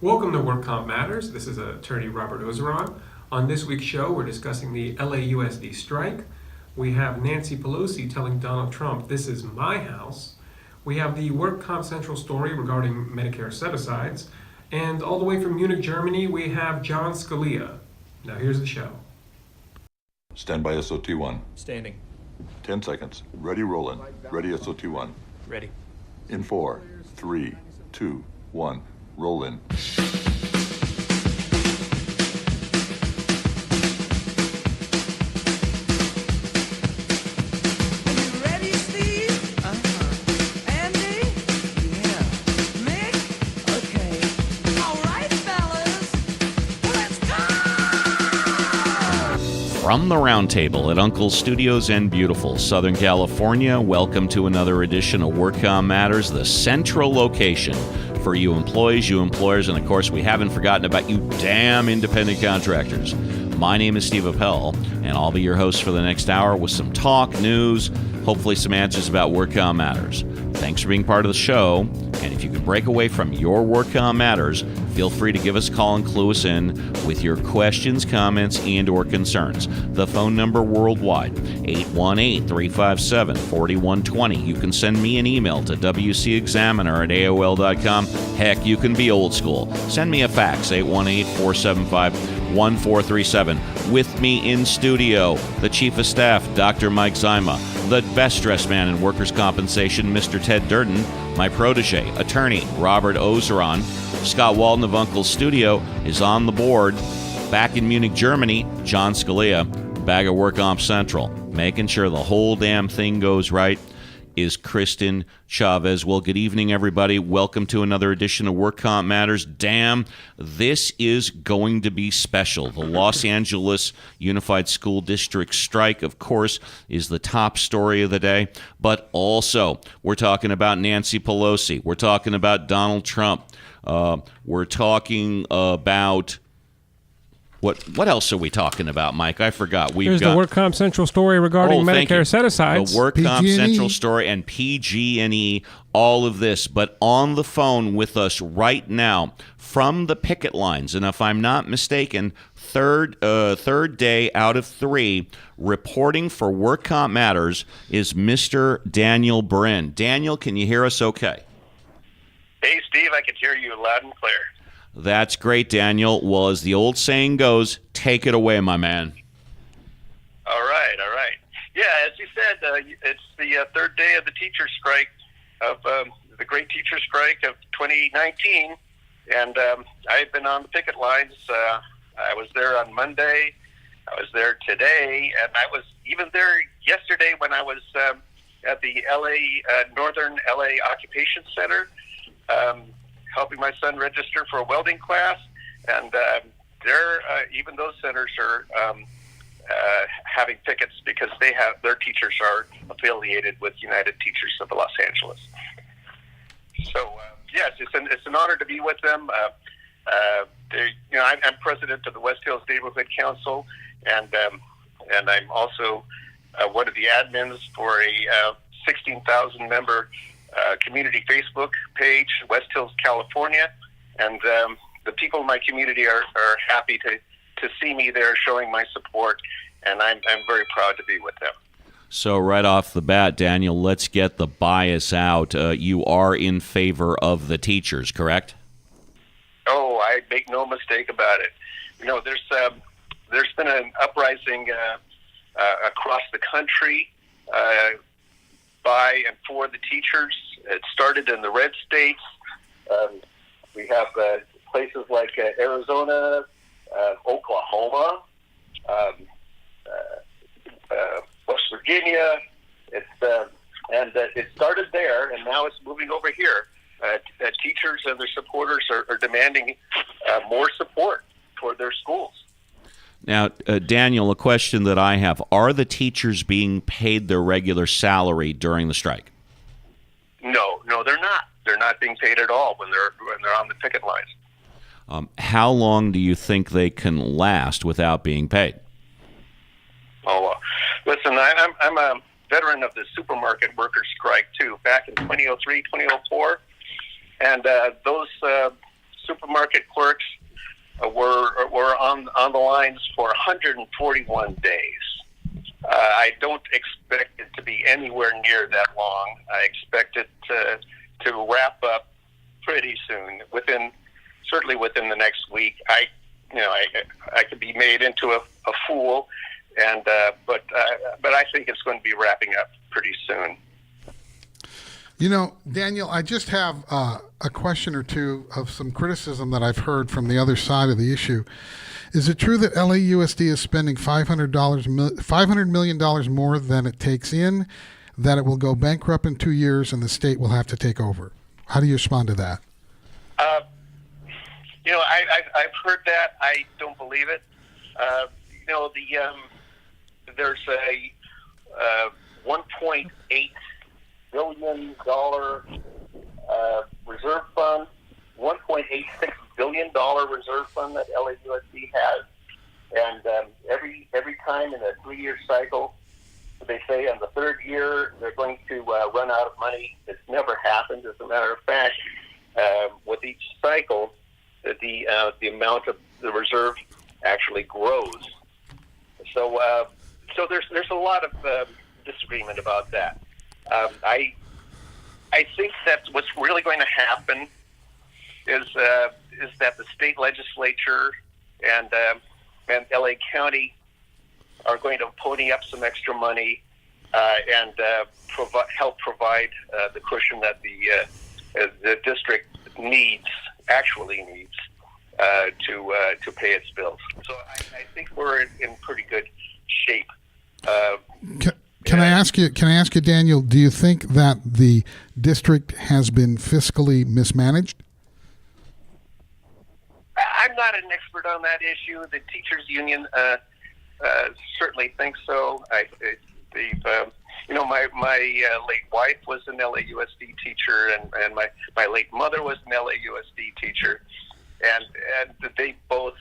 Welcome to Work Comp Matters. This is attorney Robert Ozeron. On this week's show, we're discussing the LAUSD strike. We have Nancy Pelosi telling Donald Trump, "This is my house." We have the Work Comp Central story regarding Medicare set-asides. And all the way from Munich, Germany, we have John Scalia. Now here's the show. Stand by SOT1. Standing. 10 seconds. Ready, rollin'. Ready, SOT1. Ready. In 4, 3, 2, 1. Roll in. Ready, Steve? Andy? Yeah. Mick? Okay. All right, fellas. Let's go! From the round table at Uncle's Studios in beautiful Southern California, welcome to another edition of WorkCom Matters, the central location for you employees, you employers, and of course we haven't forgotten about you damn independent contractors. My name is Steve Appel, and I'll be your host for the next hour with some talk, news, hopefully some answers about WorkCom Matters. Thanks for being part of the show, and if you can break away from your WorkCom Matters, feel free to give us a call and clue us in with your questions, comments, and or concerns. The phone number worldwide, 818-357-4120. You can send me an email to wcexaminer@aol.com. Heck, you can be old school. Send me a fax, 818-475-1437. With me in studio, the Chief of Staff, Dr. Mike Zyma, the best-dressed man in workers' compensation, Mr. Ted Durden, my protege, attorney Robert Ozeron. Scott Walton of Uncle's Studio is on the board. Back in Munich, Germany, John Scalia, bag of Work Comp Central. Making sure the whole damn thing goes right is Kristen Chavez. Well, good evening, everybody. Welcome to another edition of Work Comp Matters. Damn, this is going to be special. The Los Angeles Unified School District strike, of course, is the top story of the day. But also, we're talking about Nancy Pelosi. We're talking about Donald Trump. We're talking about... What else are we talking about, Mike? I forgot. There's the Work Comp Central story regarding Medicare set-asides. The Work Comp Central story and PG&E, all of this. But on the phone with us right now from the picket lines, and if I'm not mistaken, third day out of 3, reporting for Work Comp Matters is Mr. Daniel Brin. Daniel, can you hear us okay? Hey, Steve, I can hear you loud and clear. That's great, Daniel. Well, as the old saying goes, take it away, my man. All right. Yeah, as you said, it's the third day of the teacher strike, of the great teacher strike of 2019, and I've been on the picket lines. I was there on Monday. I was there today, and I was even there yesterday when I was at the Northern LA Occupation Center, helping my son register for a welding class, and even those centers are having pickets because their teachers are affiliated with United Teachers of Los Angeles. So yes, it's an honor to be with them. I'm president of the West Hills Neighborhood Council, and I'm also one of the admins for a 16,000 member community Facebook page, West Hills, California, and the people in my community are happy to see me there, showing my support, and I'm very proud to be with them. So right off the bat, Daniel, let's get the bias out. You are in favor of the teachers, correct? Oh, I make no mistake about it. There's been an uprising across the country by and for the teachers. It started in the red states. We have places like Arizona, Oklahoma, West Virginia. It started there, and now it's moving over here. Teachers and their supporters are demanding more support for their schools. Now, Daniel, a question that I have. Are the teachers being paid their regular salary during the strike? No, they're not. They're not being paid at all when they're on the picket lines. How long do you think they can last without being paid? Oh, listen, I'm a veteran of the supermarket workers' strike, too, back in 2003, 2004. And those supermarket clerks were on the lines for 141 days. I don't expect it to be anywhere near that long. I expect it to wrap up pretty soon, certainly within the next week. I could be made into a fool, but I think it's going to be wrapping up pretty soon. Daniel, I just have a question or two of some criticism that I've heard from the other side of the issue. Is it true that LAUSD is spending $500 million more than it takes in, that it will go bankrupt in 2 years and the state will have to take over? How do you respond to that? I've heard that. I don't believe it. There's a $1.8 billion reserve fund, $1.86 billion reserve fund that LAUSD has, and every time in a 3-year cycle, they say on the third year they're going to run out of money. It's never happened. As a matter of fact, with each cycle, the amount of the reserve actually grows. So there's a lot of disagreement about that. I think that what's really going to happen is that the state legislature and LA County are going to pony up some extra money and help provide the cushion that the district actually needs to pay its bills. So I think we're in pretty good shape. Can I ask you, Daniel, do you think that the district has been fiscally mismanaged? I'm not an expert on that issue. The teachers union certainly thinks so. My late wife was an LAUSD teacher, and my late mother was an LAUSD teacher, and they both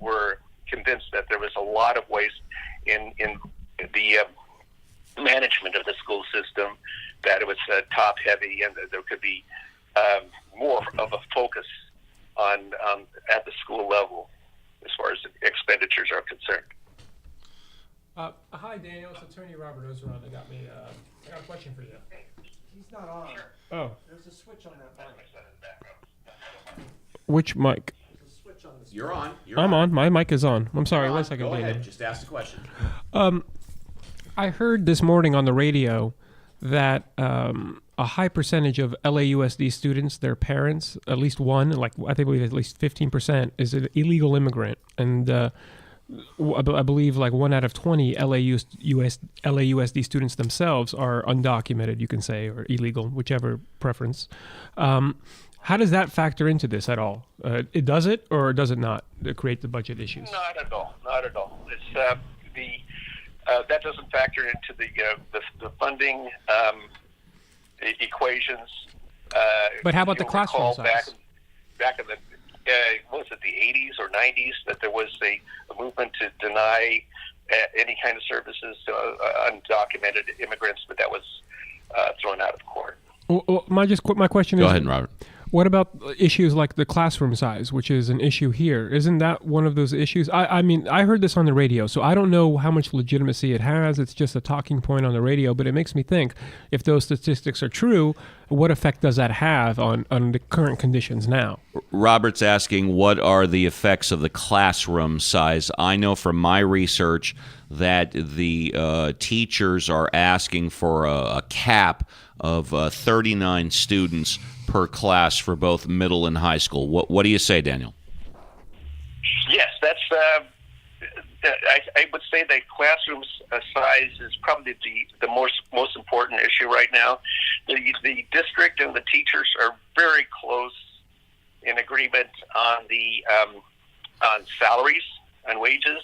were convinced that there was a lot of waste in the management of the school system, that it was top heavy, and that there could be more of a focus on at the school level as far as expenditures are concerned. Hi, Daniel. It's Attorney Robert Ozeron. I got a question for you. He's not on. Sure. Oh. There's a switch on that mic. Which mic? There's a switch on this. You're on. I'm on. My mic is on. I'm sorry. One second, Go Daniel. ahead. Just ask the question. I heard this morning on the radio that a high percentage of LAUSD students, their parents, at least one, I believe at least 15%, is an illegal immigrant, and I believe 1 out of 20 LAUSD students themselves are undocumented, you can say, or illegal, whichever preference. How does that factor into this at all? Does it or does it not create the budget issues? Not at all. Not at all. It's that doesn't factor into the funding equations. But how about the classroom size? Back in the what was it, the 80s or 90s, that there was a movement to deny any kind of services to undocumented immigrants, but that was thrown out of court. Well, my question is. Go ahead, Robert. What about issues like the classroom size, which is an issue here? Isn't that one of those issues? I mean, I heard this on the radio, so I don't know how much legitimacy it has. It's just a talking point on the radio, but it makes me think, if those statistics are true, what effect does that have on the current conditions now? Robert's asking, what are the effects of the classroom size? I know from my research that the teachers are asking for a cap of 39 students per class for both middle and high school. What do you say, Daniel? Yes, that's. I would say that classroom size is probably the most important issue right now. The district and the teachers are very close in agreement on the on salaries and wages.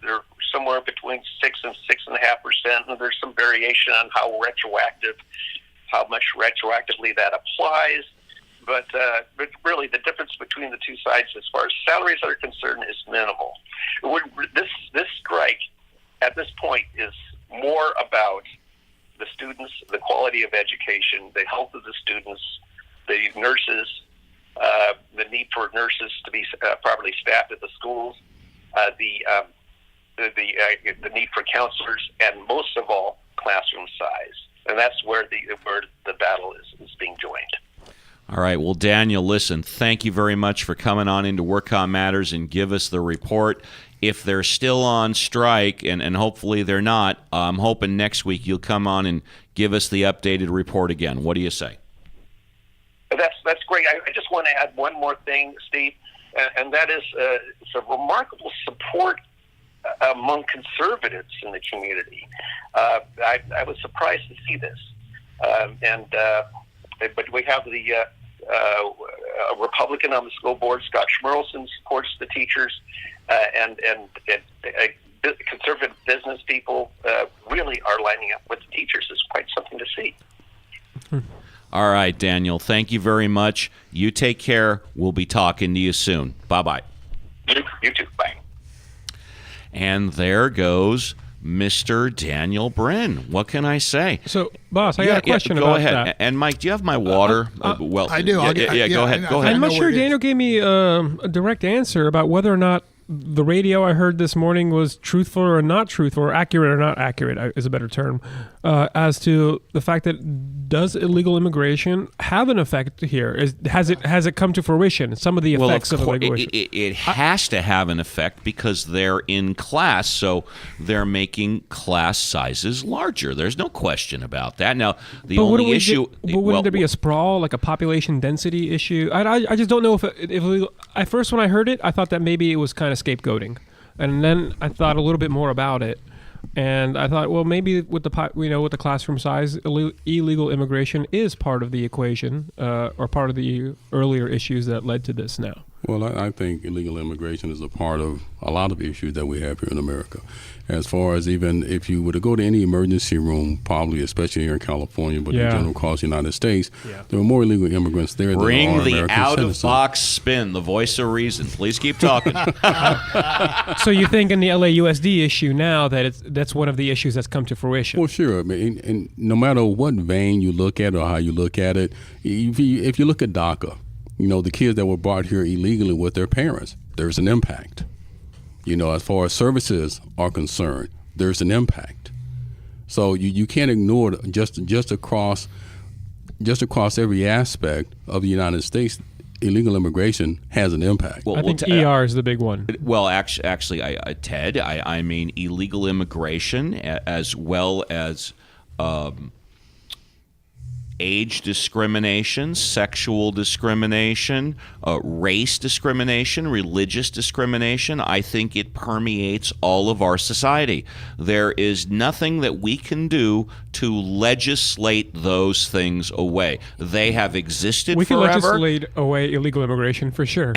They're somewhere between 6 and 6.5%, and there's some variation on how much retroactively that applies. But really, the difference between the two sides, as far as salaries are concerned, is minimal. This strike, at this point, is more about the students, the quality of education, the health of the students, the nurses, the need for nurses to be properly staffed at the schools, the need for counselors, and most of all, classroom size. And that's where the battle is being joined. All right. Well, Daniel, listen, thank you very much for coming on into WorkCom Matters and give us the report. If they're still on strike, and hopefully they're not, I'm hoping next week you'll come on and give us the updated report again. What do you say? That's great. I just want to add one more thing, Steve, and that is some remarkable support among conservatives in the community. I was surprised to see this, but we have a Republican on the school board, Scott Schmerlson, supports the teachers, and conservative business people really are lining up with the teachers. It's quite something to see. All right, Daniel, thank you very much. You take care. We'll be talking to you soon. Bye-bye. You too. Bye. And there goes Mr. Daniel Brin. What can I say? So, boss, I got a question go about ahead. that. And Mike, do you have my water? Well, I do. Yeah, go ahead. Go ahead. I'm know not where sure it is. Daniel gave me a direct answer about whether or not the radio I heard this morning was truthful or not truthful, or accurate or not accurate is a better term, as to the fact that does illegal immigration have an effect here? Has it come to fruition? Some of the effects of illegal immigration. It has to have an effect because they're in class, so they're making class sizes larger. There's no question about that. Now, the only issue... But wouldn't there be a sprawl, like a population density issue? I just don't know if illegal... At first, when I heard it, I thought that maybe it was kind of scapegoating, and then I thought a little bit more about it, and I thought, well, maybe with the classroom size, illegal immigration is part of the equation, or part of the earlier issues that led to this now. Well, I think illegal immigration is a part of a lot of issues that we have here in America. As far as even if you were to go to any emergency room, probably especially here in California, but in general across the United States, there are more illegal immigrants there than there are Bring the American out-of-box spin, the voice of reason. Please keep talking. So you think in the LAUSD issue now that that's one of the issues that's come to fruition? Well, sure. I mean, and no matter what vein you look at or how you look at it, if you look at DACA, the kids that were brought here illegally with their parents, there's an impact. As far as services are concerned, there's an impact. So you can't ignore it just across every aspect of the United States. Illegal immigration has an impact. I think ER is the big one. Well, actually, Ted, I mean illegal immigration as well as age discrimination, sexual discrimination, race discrimination, religious discrimination. I think it permeates all of our society. There is nothing that we can do to legislate those things away. They have existed We can forever. legislate away illegal immigration for sure.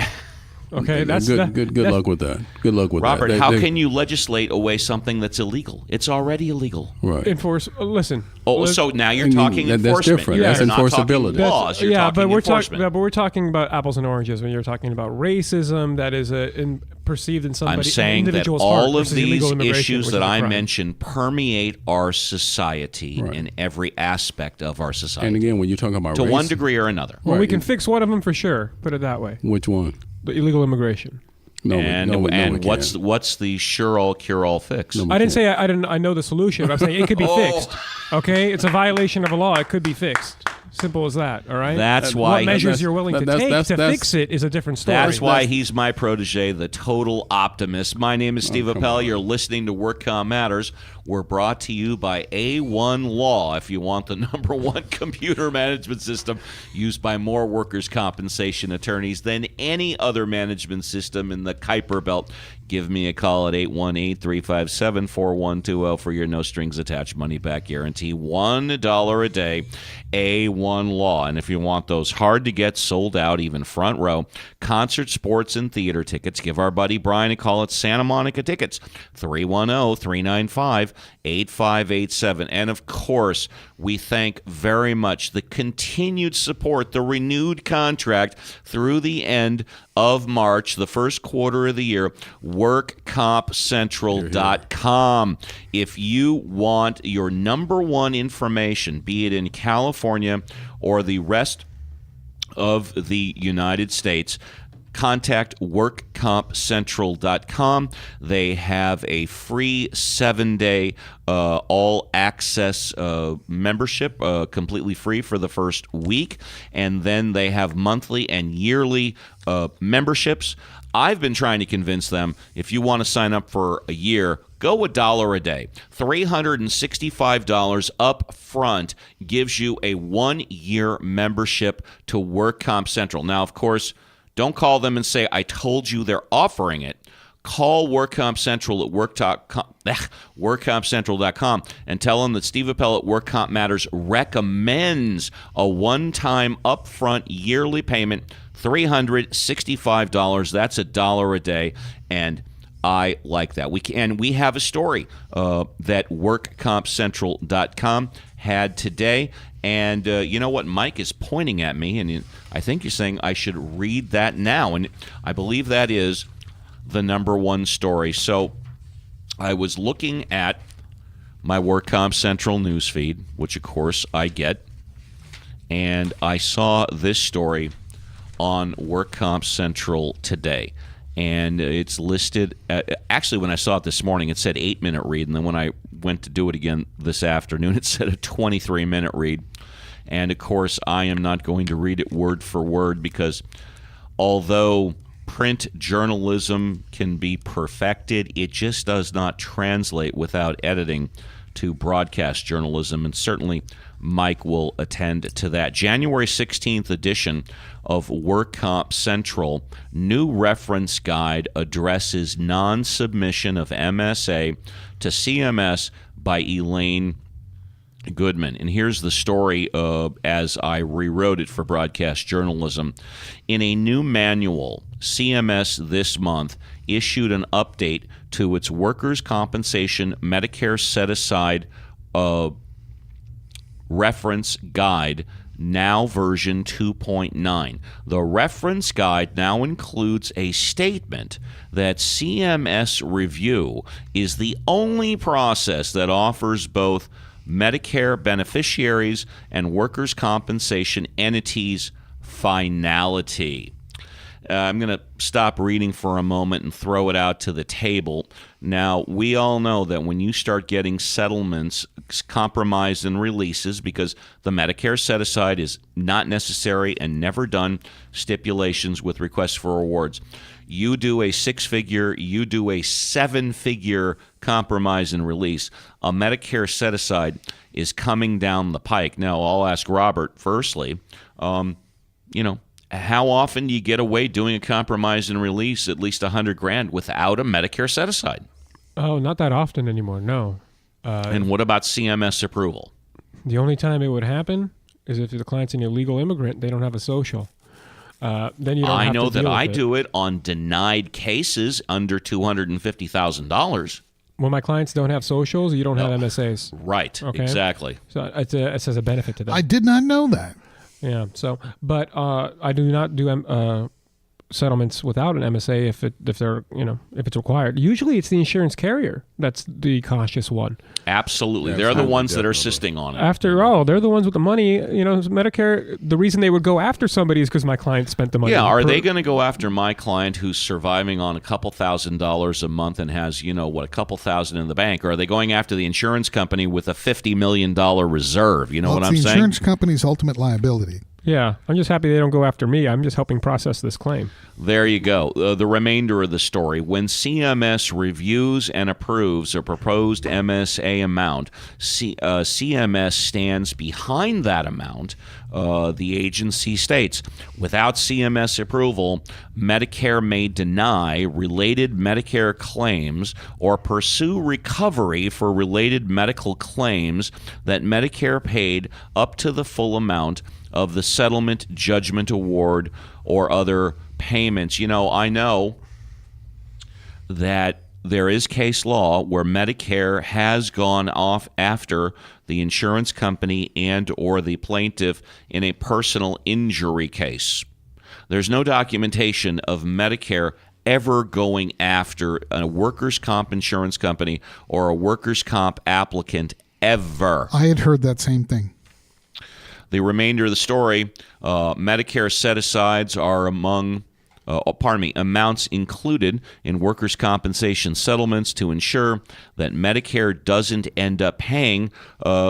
Okay, that's good luck with that. Good luck with Robert, that. how can you legislate away something that's illegal? It's already illegal. Right. Listen. So now you're talking that's enforcement. different. You're That's not talking enforceability. laws. You're talking enforcement. But we're talking about apples and oranges when you're talking about racism that is perceived in somebody. I'm saying that individual's all heart of versus these illegal immigration, issues which that is a I crime. mentioned permeate our society Right. in every aspect of our society. And again, when you're talking about to race, one degree or another. Well, we Right. can fix one of them for sure. Put it that way. which one? The illegal immigration. No, and what's the sure-all cure-all fix? No, I didn't say I know the solution. But I'm saying it could be Oh. fixed. Okay, it's a violation of a law. It could be fixed. Simple as that. All right. That's why what measures that's- you're willing to that's- take that's- to that's- fix it is a different story. That's why he's my protege, the total optimist. My name is Steve Appel. You're listening to WorkCom Matters. We're brought to you by A1 Law. If you want the number one computer management system used by more workers' compensation attorneys than any other management system in the Kuiper Belt, give me a call at 818-357-4120 for your no-strings-attached money-back guarantee. $1 a day, A1 Law. And if you want those hard-to-get, sold-out, even front row, concert, sports, and theater tickets, give our buddy Brian a call at Santa Monica Tickets, 310-395-8587. And, of course, we thank very much the continued support, the renewed contract through the end of March, the first quarter of the year, WorkCompCentral.com. If you want your number one information, be it in California or the rest of the United States, contact workcompcentral.com. They have a free 7-day all-access membership, completely free for the first week, and then they have monthly and yearly memberships. I've been trying to convince them, if you want to sign up for a year, go $1 a day. $365 up front gives you a 1-year membership to WorkComp Central. Now, of course, don't call them and say, I told you they're offering it. Call WorkComp Central at workcompcentral.com and tell them that Steve Appel at WorkComp Matters recommends a one-time upfront yearly payment, $365. That's $1 a day, and I like that. We have a story that workcompcentral.com had today. And you know what? Mike is pointing at me, and I think you're saying I should read that now. And I believe that is the number one story. So I was looking at my WorkComp Central newsfeed, which, of course, I get, and I saw this story on WorkComp Central today. And it's listed actually, when I saw it this morning, it said 8-minute read. And then when I went to do it again this afternoon, it said a 23-minute read. And, of course, I am not going to read it word for word because although print journalism can be perfected, it just does not translate without editing to broadcast journalism. And certainly Mike will attend to that. January 16th edition of WorkComp Central, new reference guide addresses non-submission of MSA to CMS by Elaine Goodman. And here's the story as I rewrote it for broadcast journalism. In a new manual, CMS this month issued an update to its workers' compensation Medicare set-aside reference guide, now version 2.9. The reference guide now includes a statement that CMS review is the only process that offers both Medicare beneficiaries and workers' compensation entities finality. I'm going to stop reading for a moment and throw it out to the table. Now, we all know that when you start getting settlements, compromise, and releases, because the Medicare set-aside is not necessary and never done stipulations with requests for awards. You do a 6-figure, you do a 7-figure compromise and release. A Medicare set-aside is coming down the pike. Now, I'll ask Robert, firstly, how often do you get away doing a compromise and release at least $100,000 without a Medicare set-aside? Oh, not that often anymore, no. And what about CMS approval? The only time it would happen is if the client's an illegal immigrant, they don't have a social. Then you don't I have know to that deal I with it. do it on denied cases under $250,000. When my clients don't have socials, you don't have MSAs. Right, Okay. Exactly. So it's as a benefit to them. I did not know that. Yeah. So, but I do not do settlements without an MSA if it's required. Usually, it's the insurance carrier that's the cautious one. Absolutely, Yeah, they're the ones that are definitely. assisting on it. After all, they're the ones with the money. Medicare. The reason they would go after somebody is because my client spent the money. Yeah, are they going to go after my client who's surviving on a couple $1,000s a month and has, a couple thousand in the bank? Or are they going after the insurance company with a $50 million reserve? You know what I'm it's the saying? insurance company's ultimate liability. Yeah, I'm just happy they don't go after me. I'm just helping process this claim. There you go. The remainder of the story. When CMS reviews and approves a proposed MSA amount, CMS stands behind that amount. The agency states, without CMS approval, Medicare may deny related Medicare claims or pursue recovery for related medical claims that Medicare paid up to the full amount of the settlement, judgment award, or other payments. I know that there is case law where Medicare has gone off after the insurance company and or the plaintiff in a personal injury case. There's no documentation of Medicare ever going after a workers' comp insurance company or a workers' comp applicant ever. I had heard that same thing. The remainder of the story, Medicare set-asides are among amounts included in workers' compensation settlements to ensure that Medicare doesn't end up paying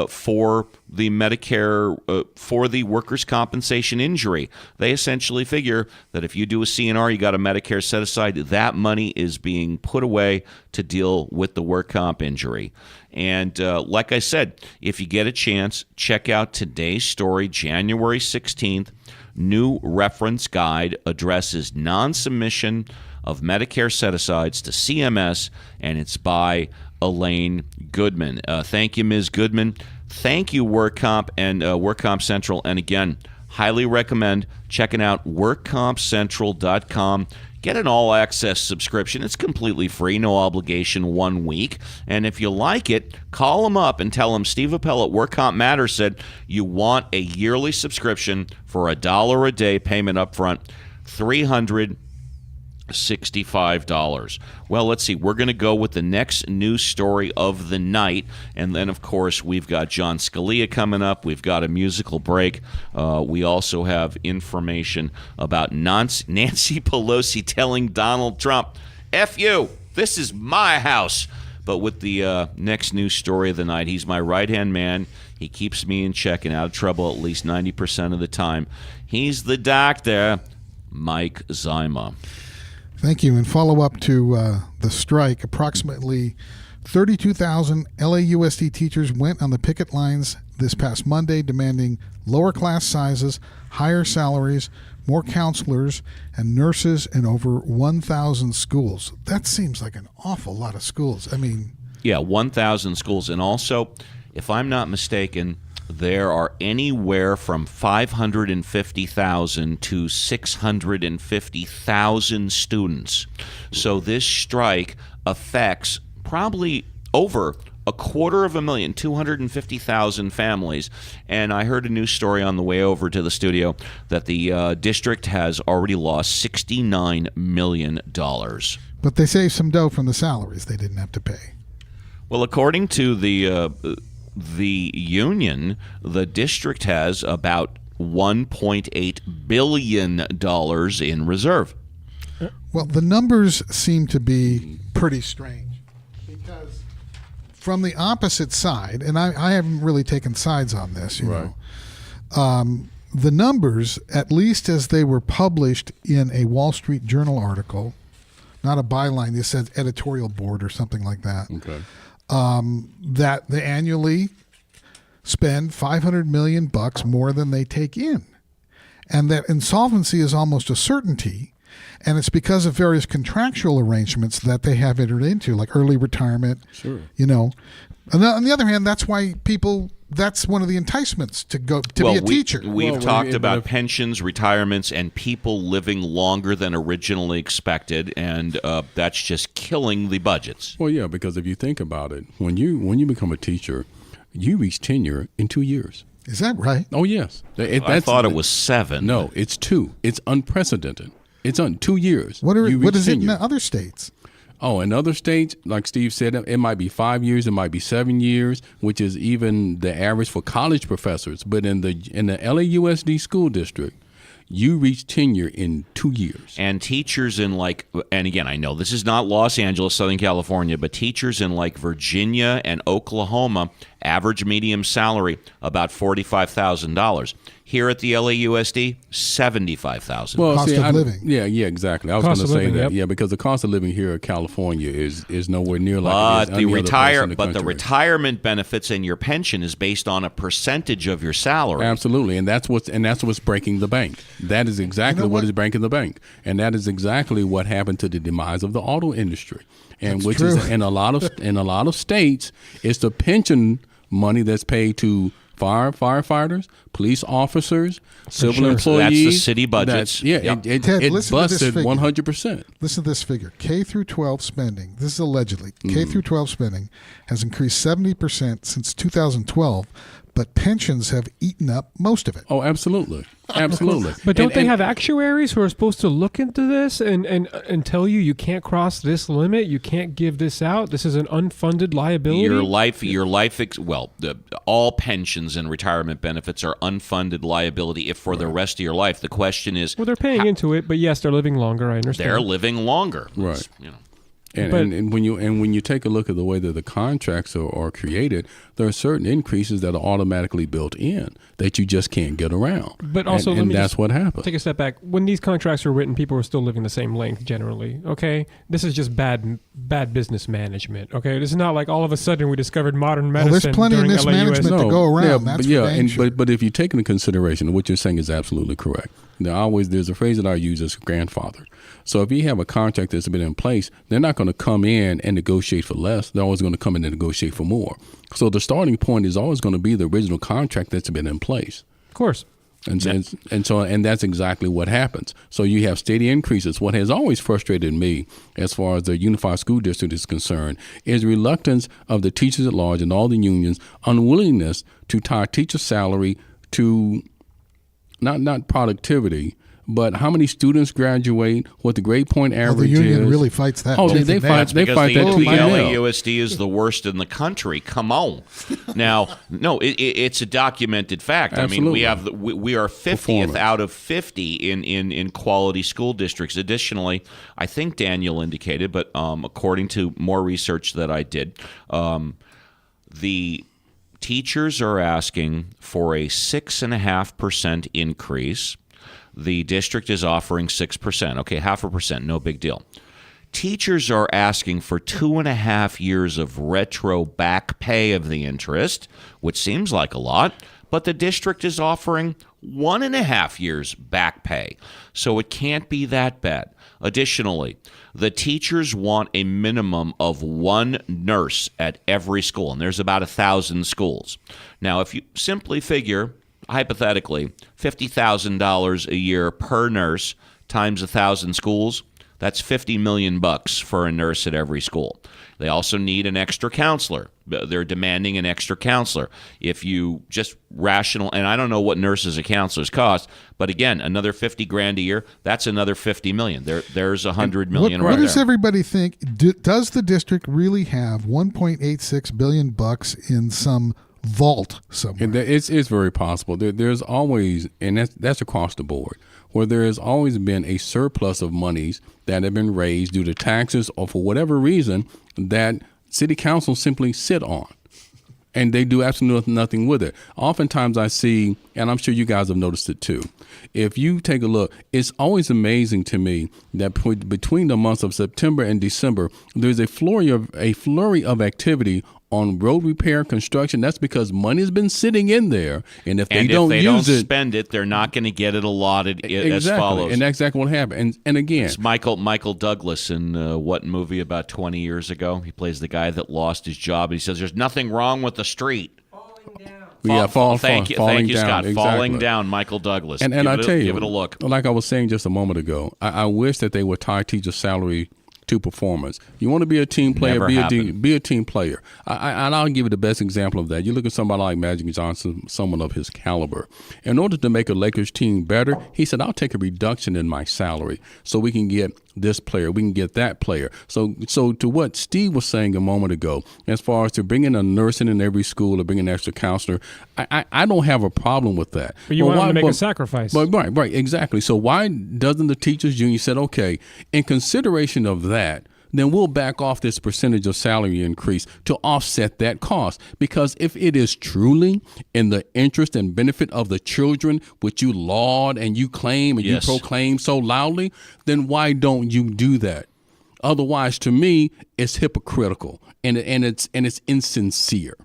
for the for the workers' compensation injury. They essentially figure that if you do a CNR, you got a Medicare set aside, that money is being put away to deal with the work comp injury. And like I said, if you get a chance, check out today's story, January 16th. New reference guide addresses non-submission of Medicare set-asides to CMS, and it's by Elaine Goodman. Thank you, Ms. Goodman. Thank you, WorkComp and WorkComp Central. And again, highly recommend checking out WorkCompCentral.com. Get an all-access subscription. It's completely free, no obligation, 1 week. And if you like it, call them up and tell them Steve Appel at WorkComp Matters said you want a yearly subscription for $1 a day, payment up front, $365. Well, let's see. We're going to go with the next news story of the night. And then, of course, we've got John Scalia coming up. We've got a musical break. We also have information about Nancy Pelosi telling Donald Trump, F you, this is my house. But with the next news story of the night, he's my right-hand man. He keeps me in check and out of trouble at least 90% of the time. He's the doctor, Mike Zima. Thank you. And follow up to the strike, approximately 32,000 LAUSD teachers went on the picket lines this past Monday demanding lower class sizes, higher salaries, more counselors and nurses in over 1,000 schools. That seems like an awful lot of schools. I mean... Yeah, 1,000 schools. And also, if I'm not mistaken, there are anywhere from 550,000 to 650,000 students. So this strike affects probably over 250,000, 250,000 families. And I heard a news story on the way over to the studio that the district has already lost $69 million. But they saved some dough from the salaries they didn't have to pay. Well, according to the union, the district has about $1.8 billion in reserve. Well, the numbers seem to be pretty strange because from the opposite side, and I haven't really taken sides on this, you know, the numbers, at least as they were published in a Wall Street Journal article, not a byline, this says editorial board or something like that. Okay. That they annually spend $500 million more than they take in, and that insolvency is almost a certainty, and it's because of various contractual arrangements that they have entered into, like early retirement. Sure. You know, and on the other hand, that's why people. That's one of the enticements to go to be a teacher. We've talked about pensions, retirements, and people living longer than originally expected, and that's just killing the budgets. Well, yeah, because if you think about it, when you become a teacher, you reach tenure in 2 years. Is that right? Oh, yes. I thought it was 7. No, it's 2. It's unprecedented. It's on 2 years. What is it in tenure. the other states? Oh, in other states, like Steve said, it might be 5 years, it might be 7 years, which is even the average for college professors. But in the LAUSD school district, you reach tenure in 2 years. And teachers in and again, I know this is not Los Angeles, Southern California, but teachers in Virginia and Oklahoma, average medium salary about $45,000. Here at the LAUSD, $75,000. Well, Cost of living. Yeah, exactly. I was going to say that. Yeah, because the cost of living here in California is nowhere near like it is any other place in the country. The retirement benefits and your pension is based on a percentage of your salary. Absolutely, and that's what's breaking the bank. That is exactly what is breaking the bank, and that is exactly what happened to the demise of the auto industry, and That's which true. is in a lot of states, it's the pension money that's paid to firefighters, police officers, civil employees. That's the city budgets. It Ted, listen to this busted figure. 100%. Listen to this figure. K through 12 spending, this is allegedly, K through 12 spending has increased 70% since 2012, but pensions have eaten up most of it. Oh, absolutely. Absolutely. But don't And- they and- have actuaries who are supposed to look into this and tell you can't cross this limit, you can't give this out, this is an unfunded liability? All pensions and retirement benefits are unfunded liability if for the rest of your life. The question is, Well, they're paying into it, but yes, they're living longer, I understand. they're living longer. Right. It's, you know. And, But- and when you take a look at the way that the contracts are created, there are certain increases that are automatically built in that you just can't get around. But also, let and me that's just what happens. Take a step back. When these contracts were written, people were still living the same length generally. Okay, this is just bad business management. Okay, this is not like all of a sudden we discovered modern medicine. Well, there's plenty of during mismanagement LAUSD. to go around. That's for dang sure. but if you take into consideration what you're saying is absolutely correct. There's a phrase that I use as grandfather. So if you have a contract that's been in place, they're not going to come in and negotiate for less. They're always going to come in and negotiate for more. So the starting point is always going to be the original contract that's been in place. Of course. And that's exactly what happens. So you have steady increases. What has always frustrated me as far as the unified school district is concerned is reluctance of the teachers at large and all the unions, unwillingness to tie teacher salary to not productivity, but how many students graduate, what the grade point Well, the average union is. really fights that. Oh, tooth they and fight. nail. They Because fight that the tooth and nail. LAUSD is the worst in the country. Come on. Now, no, it's a documented fact. Absolutely. I mean, we are 50th Performance. out of 50 in quality school districts. Additionally, I think Daniel indicated, but according to more research that I did, the teachers are asking for a 6.5% increase. The district is offering 6%. Okay, 0.5%, no big deal. Teachers are asking for 2.5 years of retro back pay of the interest, which seems like a lot, but the district is offering 1.5 years back pay. So it can't be that bad. Additionally, the teachers want a minimum of one nurse at every school, and there's about 1,000 schools. Now, if you simply figure, hypothetically, $50,000 a year per nurse times 1,000 schools, that's $50 million for a nurse at every school. They also need an extra counselor. They're demanding an extra counselor. If you just rational, and I don't know what nurses and counselors cost, but again, another $50,000 a year, that's another $50 million. There's $100 million right What does there. everybody think? Does the district really have 1.86 billion bucks in some vault somewhere? And it's very possible. There's always, and that's across the board, where there has always been a surplus of monies that have been raised due to taxes or for whatever reason that city councils simply sit on. And they do absolutely nothing with it. Oftentimes I see, and I'm sure you guys have noticed it too, if you take a look, it's always amazing to me that between the months of September and December, there's a flurry of activity on road repair, construction. That's because money has been sitting in there, and if they don't spend it, they're not going to get it allotted as follows. And that's exactly what happened. And again, It's Michael Douglas in what movie about 20 years ago? He plays the guy that lost his job. He says, "There's nothing wrong with the street." Thank you, falling down. Scott. Exactly. Falling down, Michael Douglas. And Give I it tell you, give it a look. Like I was saying just a moment ago, I wish that they would tie teacher salary to performance. You want to be a team player, Never happened. be a team player. And I'll give you the best example of that. You look at somebody like Magic Johnson, someone of his caliber. In order to make a Lakers team better, he said, I'll take a reduction in my salary so we can get this player, we can get that player. So to what Steve was saying a moment ago, as far as to bringing a nurse in every school or bringing an extra counselor, I don't have a problem with that. But you want them to make a sacrifice. But right, exactly. So why doesn't the teachers union said, okay, in consideration of that, then we'll back off this percentage of salary increase to offset that cost. Because if it is truly in the interest and benefit of the children, which you laud and you claim and Yes. you proclaim so loudly, then why don't you do that? Otherwise, to me, it's hypocritical and it's insincere.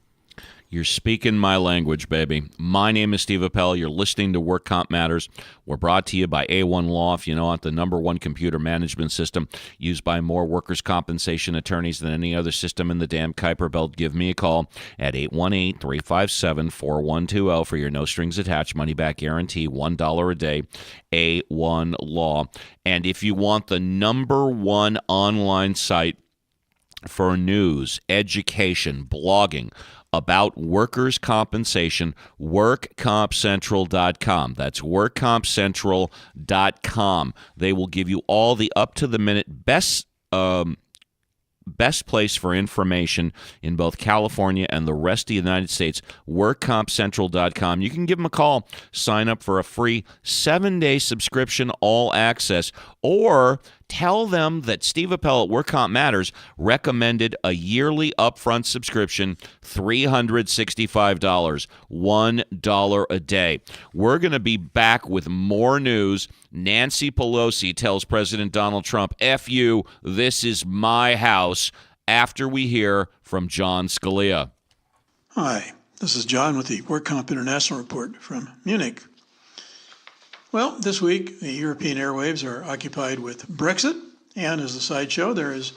You're speaking my language, baby. My name is Steve Appel. You're listening to Work Comp Matters. We're brought to you by A1 Law. If you know it, the #1 computer management system used by more workers' compensation attorneys than any other system in the damn Kuiper Belt. Give me a call at 818-357-4120 for your no-strings-attached money-back guarantee, $1 a day, A1 Law. And if you want the #1 online site for news, education, blogging, about workers' compensation, workcompcentral.com. That's workcompcentral.com. They will give you all the up-to-the-minute best place for information in both California and the rest of the United States, workcompcentral.com. You can give them a call, sign up for a free 7-day subscription, all access, or tell them that Steve Appel at Work Comp Matters recommended a yearly upfront subscription, $365, $1 a day. We're going to be back with more news. Nancy Pelosi tells President Donald Trump, F you, this is my house, after we hear from John Scalia. Hi, this is John with the Work Comp International Report from Munich. Well, this week, the European airwaves are occupied with Brexit, and as a sideshow, there is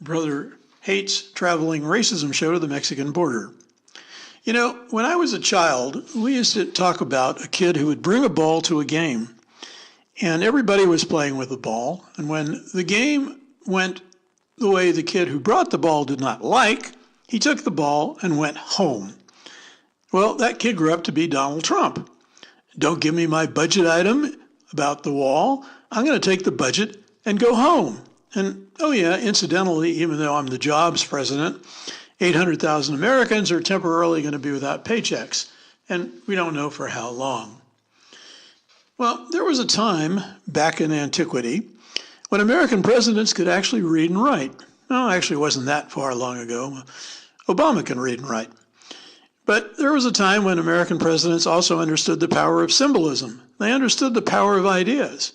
Brother Hate's traveling racism show to the Mexican border. You know, when I was a child, we used to talk about a kid who would bring a ball to a game, and everybody was playing with the ball, and when the game went the way the kid who brought the ball did not like, he took the ball and went home. Well, that kid grew up to be Donald Trump. Don't give me my budget item about the wall. I'm going to take the budget and go home. And, oh yeah, incidentally, even though I'm the jobs president, 800,000 Americans are temporarily going to be without paychecks, and we don't know for how long. Well, there was a time back in antiquity when American presidents could actually read and write. Well, actually, it wasn't that far long ago. Obama can read and write. But there was a time when American presidents also understood the power of symbolism. They understood the power of ideas.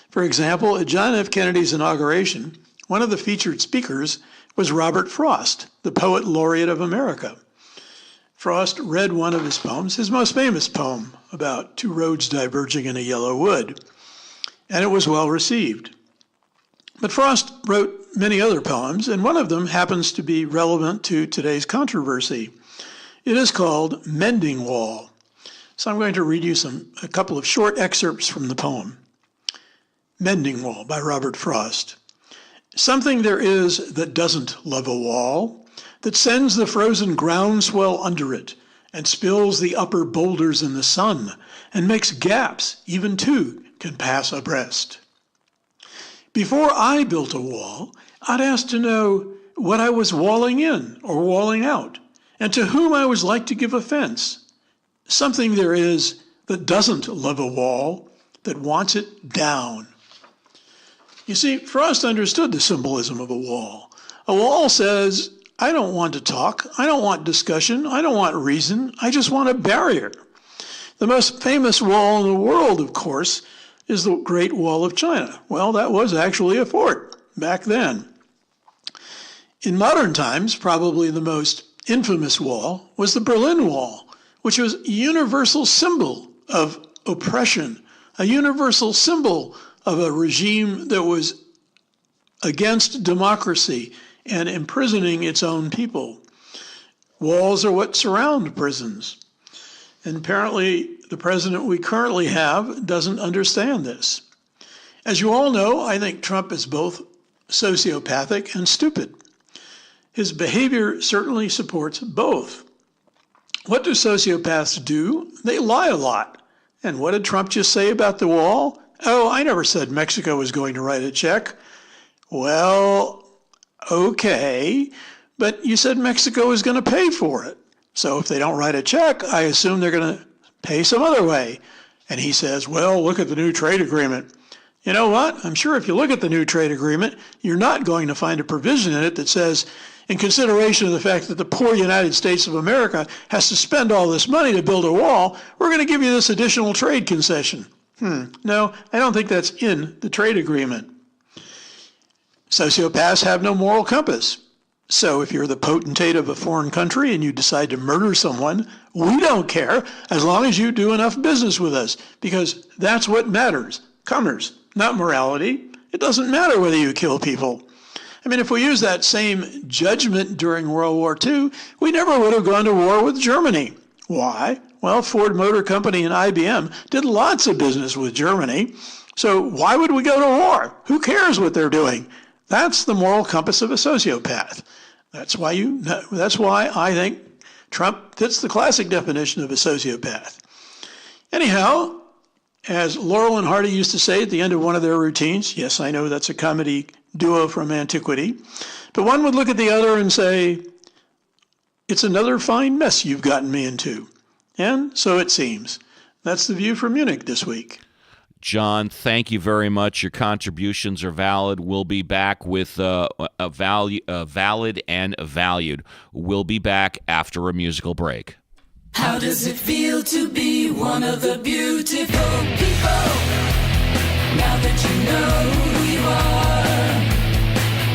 For example, at John F. Kennedy's inauguration, one of the featured speakers was Robert Frost, the poet laureate of America. Frost read one of his poems, his most famous poem, about two roads diverging in a yellow wood, and it was well received. But Frost wrote many other poems, and one of them happens to be relevant to today's controversy. It is called Mending Wall. So I'm going to read you a couple of short excerpts from the poem. Mending Wall by Robert Frost. Something there is that doesn't love a wall, that sends the frozen groundswell under it, and spills the upper boulders in the sun, and makes gaps even two can pass abreast. Before I built a wall, I'd ask to know what I was walling in or walling out, and to whom I was like to give offense. Something there is that doesn't love a wall, that wants it down. You see, Frost understood the symbolism of a wall. A wall says, I don't want to talk, I don't want discussion, I don't want reason, I just want a barrier. The most famous wall in the world, of course, is the Great Wall of China. Well, that was actually a fort back then. In modern times, probably the most infamous wall was the Berlin Wall, which was a universal symbol of oppression, a universal symbol of a regime that was against democracy and imprisoning its own people. Walls are what surround prisons. And apparently the president we currently have doesn't understand this. As you all know, I think Trump is both sociopathic and stupid. His behavior certainly supports both. What do sociopaths do? They lie a lot. And what did Trump just say about the wall? Oh, I never said Mexico was going to write a check. Well, okay, but you said Mexico is going to pay for it. So if they don't write a check, I assume they're going to pay some other way. And he says, well, look at the new trade agreement. You know what? I'm sure if you look at the new trade agreement, you're not going to find a provision in it that says, in consideration of the fact that the poor United States of America has to spend all this money to build a wall, we're going to give you this additional trade concession. No, I don't think that's in the trade agreement. Sociopaths have no moral compass. So if you're the potentate of a foreign country and you decide to murder someone, we don't care as long as you do enough business with us, because that's what matters. Commerce, not morality. It doesn't matter whether you kill people. I mean, if we use that same judgment during World War II, we never would have gone to war with Germany. Why? Well, Ford Motor Company and IBM did lots of business with Germany. So why would we go to war? Who cares what they're doing? That's the moral compass of a sociopath. That's why I think Trump fits the classic definition of a sociopath. Anyhow, as Laurel and Hardy used to say at the end of one of their routines, yes, I know that's a comedy duo from antiquity, but one would look at the other and say, it's another fine mess you've gotten me into. And so it seems. That's the view from Munich this week. John, thank you very much. Your contributions are valid. We'll be back with valid and valued. We'll be back after a musical break. How does it feel to be one of the beautiful people? Now that you know who you are,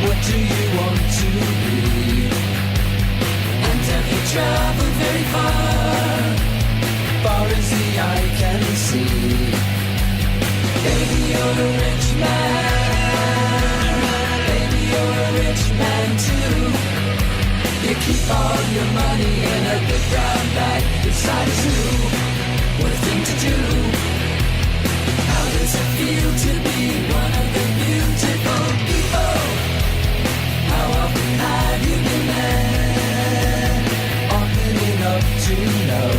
what do you want to be? And have you traveled very far, far as the eye can see? Baby, you're a rich man. Baby, you're a rich man too. You keep all your money in a big brown bag inside a zoo. What a thing to do. How does it feel to be one of the beautiful people? How often have you been there? Often enough to know.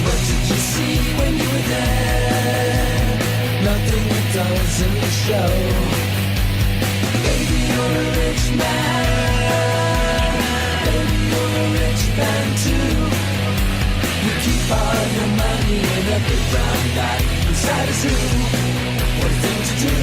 What did you see when you were there? Nothing that doesn't show. Baby, you're a rich man. Man too. You keep all your money in a big brown bag inside a zoo. What a thing to do.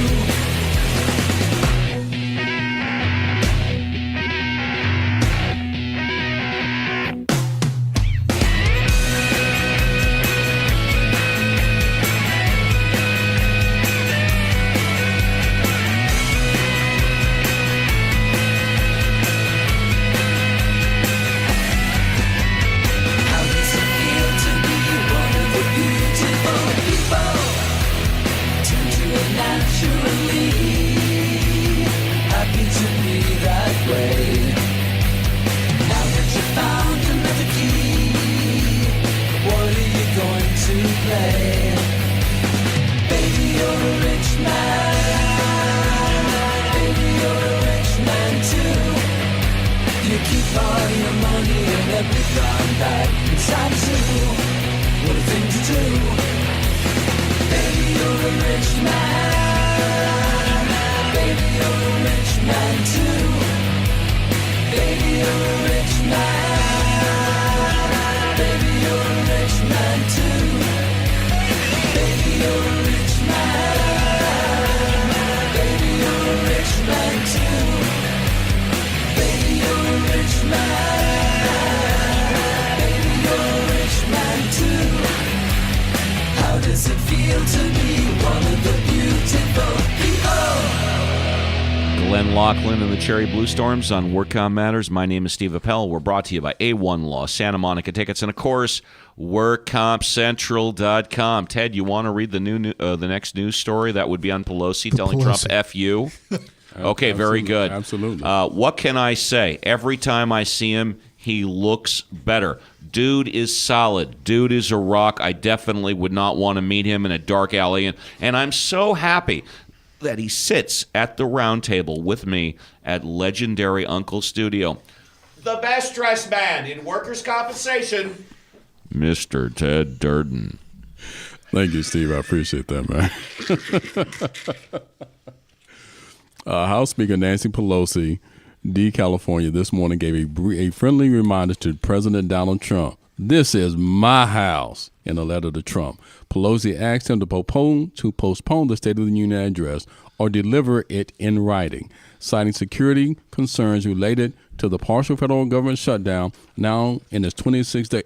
Lachlan and the Cherry Blue Storms on WorkCom Matters. My name is Steve Appel. We're brought to you by A1 Law, Santa Monica Tickets, and of course, WorkCompCentral.com. Ted, you want to read the next news story? That would be on Pelosi telling Trump "F you." Okay, very good. Absolutely. What can I say? Every time I see him, he looks better. Dude is solid. Dude is a rock. I definitely would not want to meet him in a dark alley, and I'm so happy that he sits at the round table with me at legendary Uncle Studio. The best dressed man in workers' compensation, Mr. Ted Durden. Thank you, Steve. I appreciate that, man. House Speaker Nancy Pelosi, D. California, this morning gave a friendly reminder to President Donald Trump. This is my house, in a letter to Trump. Pelosi asked him to postpone the State of the Union address or deliver it in writing, citing security concerns related to the partial federal government shutdown now in its 26th day.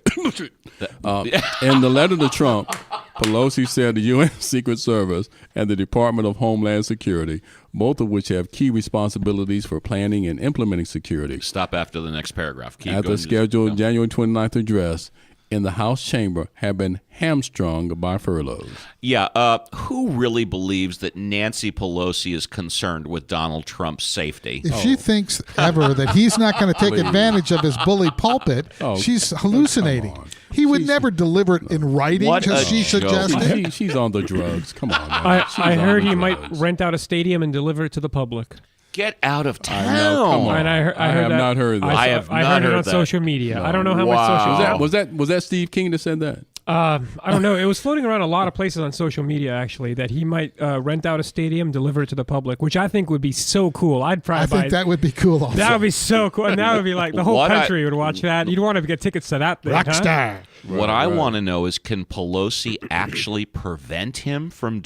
In the letter to Trump, Pelosi said the U.S. Secret Service and the Department of Homeland Security, both of which have key responsibilities for planning and implementing security. Stop after the next paragraph. Keep at going. the scheduled January 29th address in the House chamber have been hamstrung by furloughs. Yeah, who really believes that Nancy Pelosi is concerned with Donald Trump's safety? If she thinks ever that he's not going to take advantage of his bully pulpit, she's hallucinating. He would never deliver it in writing, as she suggested. She's on the drugs. Come on, man. I heard he might rent out a stadium and deliver it to the public. Get out of town. I know, come on. And I I heard have that. not heard that. I have heard not it heard on that. social media. No. I don't know how much Wow. social. Was that Steve King that said that? I don't know. It was floating around a lot of places on social media, actually, that he might rent out a stadium, deliver it to the public, which I think would be so cool. I'd probably I buy think that would be cool also. That would be so cool. And that would be like the whole What country would watch that. You'd want to get tickets to that thing, huh? Rockstar. What I want to know is, can Pelosi actually prevent him from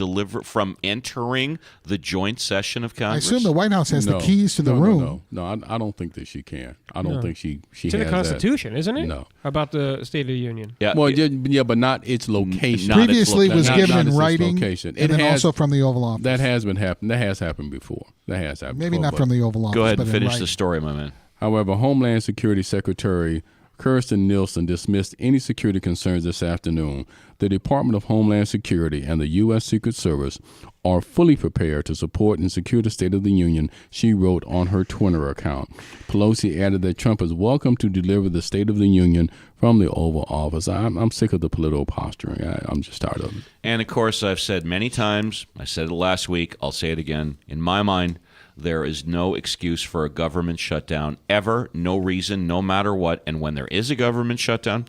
entering the joint session of I Congress? assume the White House has the No. keys to the No, room. No, I don't think that she can. I don't think she It's in the has Constitution, isn't it? No. About the State of the Union. Yeah, that. Well, yeah, but not its location. Not its Previously was not- given not in its writing, location. and then also from the Oval Office. That has been happened. That has happened before. That has happened. Maybe before, not but- from the Oval Office. go ahead but and in finish writing. the story, my man. However, Homeland Security Secretary Kirsten Nielsen dismissed any security concerns this afternoon. The Department of Homeland Security and the U.S. Secret Service are fully prepared to support and secure the State of the Union, she wrote on her Twitter account. Pelosi added that Trump is welcome to deliver the State of the Union from the Oval Office. I'm sick of the political posturing. I'm just tired of it. And of course, I've said many times, I said it last week, I'll say it again. In my mind, there is no excuse for a government shutdown ever, no reason, no matter what. And when there is a government shutdown,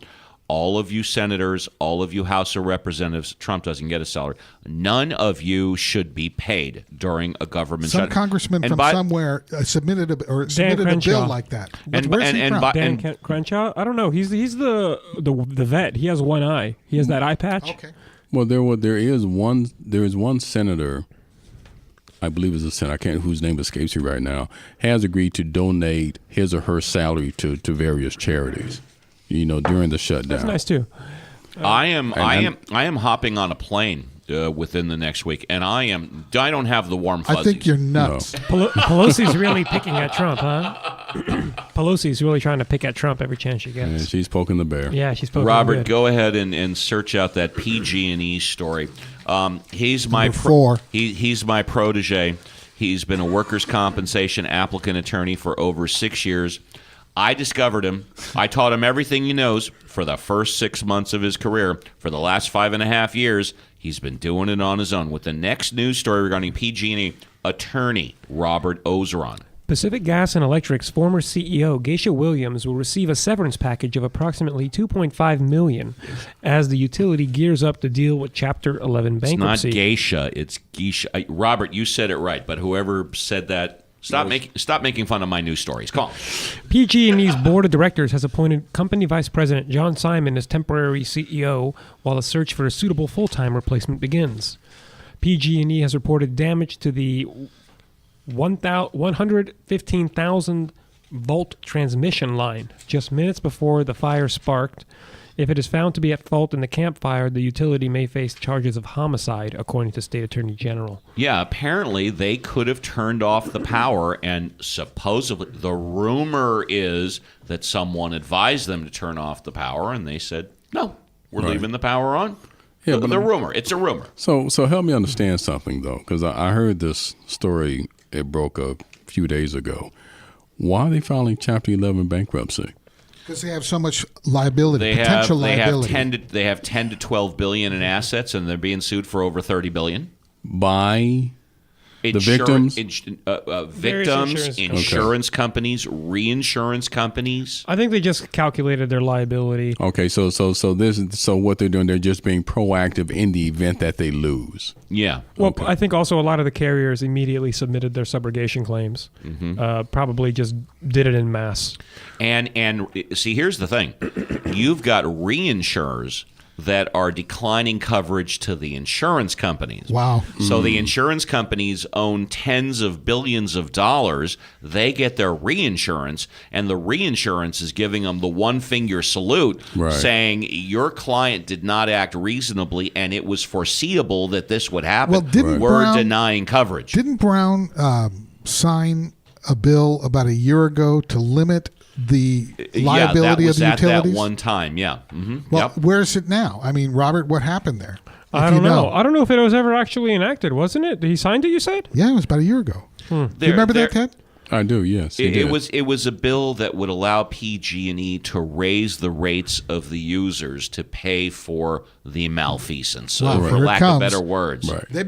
all of you senators, all of you House of Representatives, Trump doesn't get a salary. None of you should be paid during a government Some shutdown. congressman And from by- somewhere submitted a bill Crenshaw. like that. And- Where's he and from? by- Dan Crenshaw? I don't know. He's the vet. He has one eye. He has that eye patch. Okay. Well, there is one senator, I believe is a senator, whose name escapes me right now, has agreed to donate his or her salary to various charities, during the shutdown. That's nice too. I am hopping on a plane within the next week, and I don't have the warm fuzzies. I think you're nuts. Pelosi's really picking at Trump, huh? Pelosi's really trying to pick at Trump every chance she And gets. she's poking the bear. Yeah, she's poking Robert, good. go ahead and search out that PG&E story. He's my Number 4. He's my protege. He's been a workers' compensation applicant attorney for over 6 years. I discovered him. I taught him everything he knows for the first 6 months of his career. For the last 5.5 years, he's been doing it on his own. With the next news story regarding PG&E, attorney Robert Ozeron. Pacific Gas and Electric's former CEO, Geisha Williams, will receive a severance package of approximately $2.5 million as the utility gears up to deal with Chapter 11 bankruptcy. It's not geisha, it's geisha. Robert, you said it right, but whoever said that, stop making fun of my news stories. Come on. PG&E's board of directors has appointed company vice president John Simon as temporary CEO while a search for a suitable full-time replacement begins. PG&E has reported damage to the 115,000 volt transmission line just minutes before the fire sparked. If it is found to be at fault in the campfire, the utility may face charges of homicide, according to State Attorney General. Yeah, apparently they could have turned off the power, and supposedly the rumor is that someone advised them to turn off the power, and they said, no, we're Right. leaving the power on. Yeah, the but- rumor. It's a rumor. So help me understand something, though, because I heard this story. It broke a few days ago. Why are they filing Chapter 11 bankruptcy? Because they have so much liability, They potential liability. have 10 to 12 billion in assets, and they're being sued for over 30 billion. By the Victims, victims? Various insurance companies, reinsurance companies. I think they just calculated their liability. Okay, so what they're doing, they're just being proactive in the event that they lose. Yeah. Well, Okay. I think also a lot of the carriers immediately submitted their subrogation claims. Probably just did it in mass. And see, here's the thing. You've got reinsurers that are declining coverage to the insurance companies. Wow. So the insurance companies own tens of billions of dollars. They get their reinsurance, and the reinsurance is giving them the one-finger salute, Right. saying your client did not act reasonably, and it was foreseeable that this would happen. Well, didn't We're Brown- denying coverage. Didn't Brown sign a bill about a year ago to limit the liability that of was the at utilities? that one time. Yeah. Mm-hmm. Well, where is it now? I mean, Robert, what happened there? I If don't you know. I don't know if it was ever actually enacted, wasn't it? He signed it, you said? Yeah, it was about a year ago. Do you remember that, Ted? I do, yes. It was a bill that would allow PG&E to raise the rates of the users to pay for the malfeasance, Wow, for here it lack of comes. better words. Right. They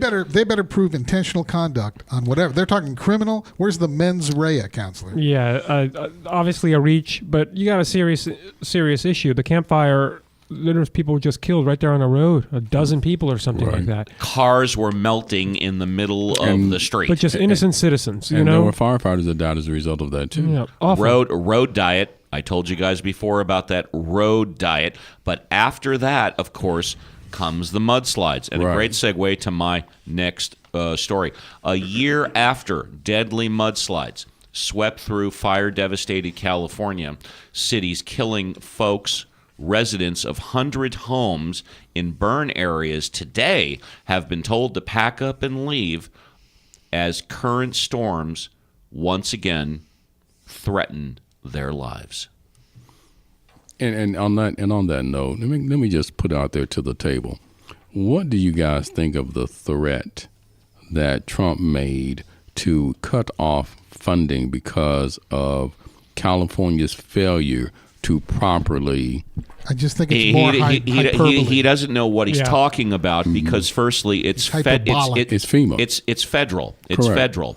better prove intentional conduct on whatever. They're talking criminal. Where's the mens rea, counselor? Yeah, obviously a reach, but you got a serious issue. The campfire, there's people just killed right there on the road, a dozen people or something like that. Cars were melting in the middle of the street. But just innocent citizens, you And there know? were firefighters that died as a result of that, too. Yeah, awful. Road diet. I told you guys before about that road diet. But after that, of course, comes the mudslides. And a great segue to my next story. A year after deadly mudslides swept through fire-devastated California, cities killing folks, residents of 100 homes in burn areas today have been told to pack up and leave as current storms once again threaten their lives. And on that note, let me just put out there to the table. What do you guys think of the threat that Trump made to cut off funding because of California's failure to properly? I just think it's more hyperbole. He doesn't know what he's talking about because, firstly, it's hyperbolic. It's FEMA. It's federal. It's Correct. federal.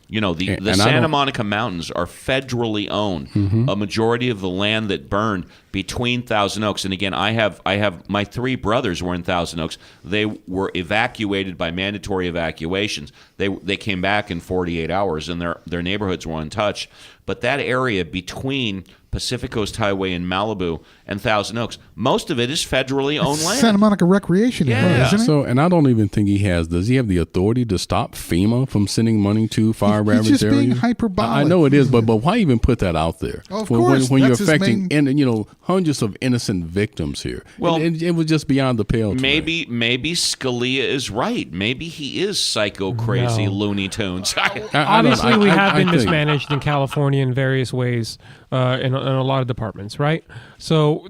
You know, the And I Santa don't- Monica Mountains are federally owned. A majority of the land that burned between Thousand Oaks, and again, I have my three brothers were in Thousand Oaks. They were evacuated by mandatory evacuations. They came back in 48 hours, and their neighborhoods were untouched. But that area between Pacific Coast Highway in Malibu and Thousand Oaks, most of it is federally owned land. Santa Monica Recreation Area, isn't it? So, and I don't even think does he have the authority to stop FEMA from sending money to fire ravaged He's just areas? being hyperbolic. I know it is, but why even put that out there? Of when, course, when you're that's his affecting main- hundreds of innocent victims here. Well, it was just beyond the pale. to me. Maybe Scalia is right. Maybe he is psycho crazy Looney Tunes. Obviously, we have been think- mismanaged in California in various ways in a lot of departments, right? So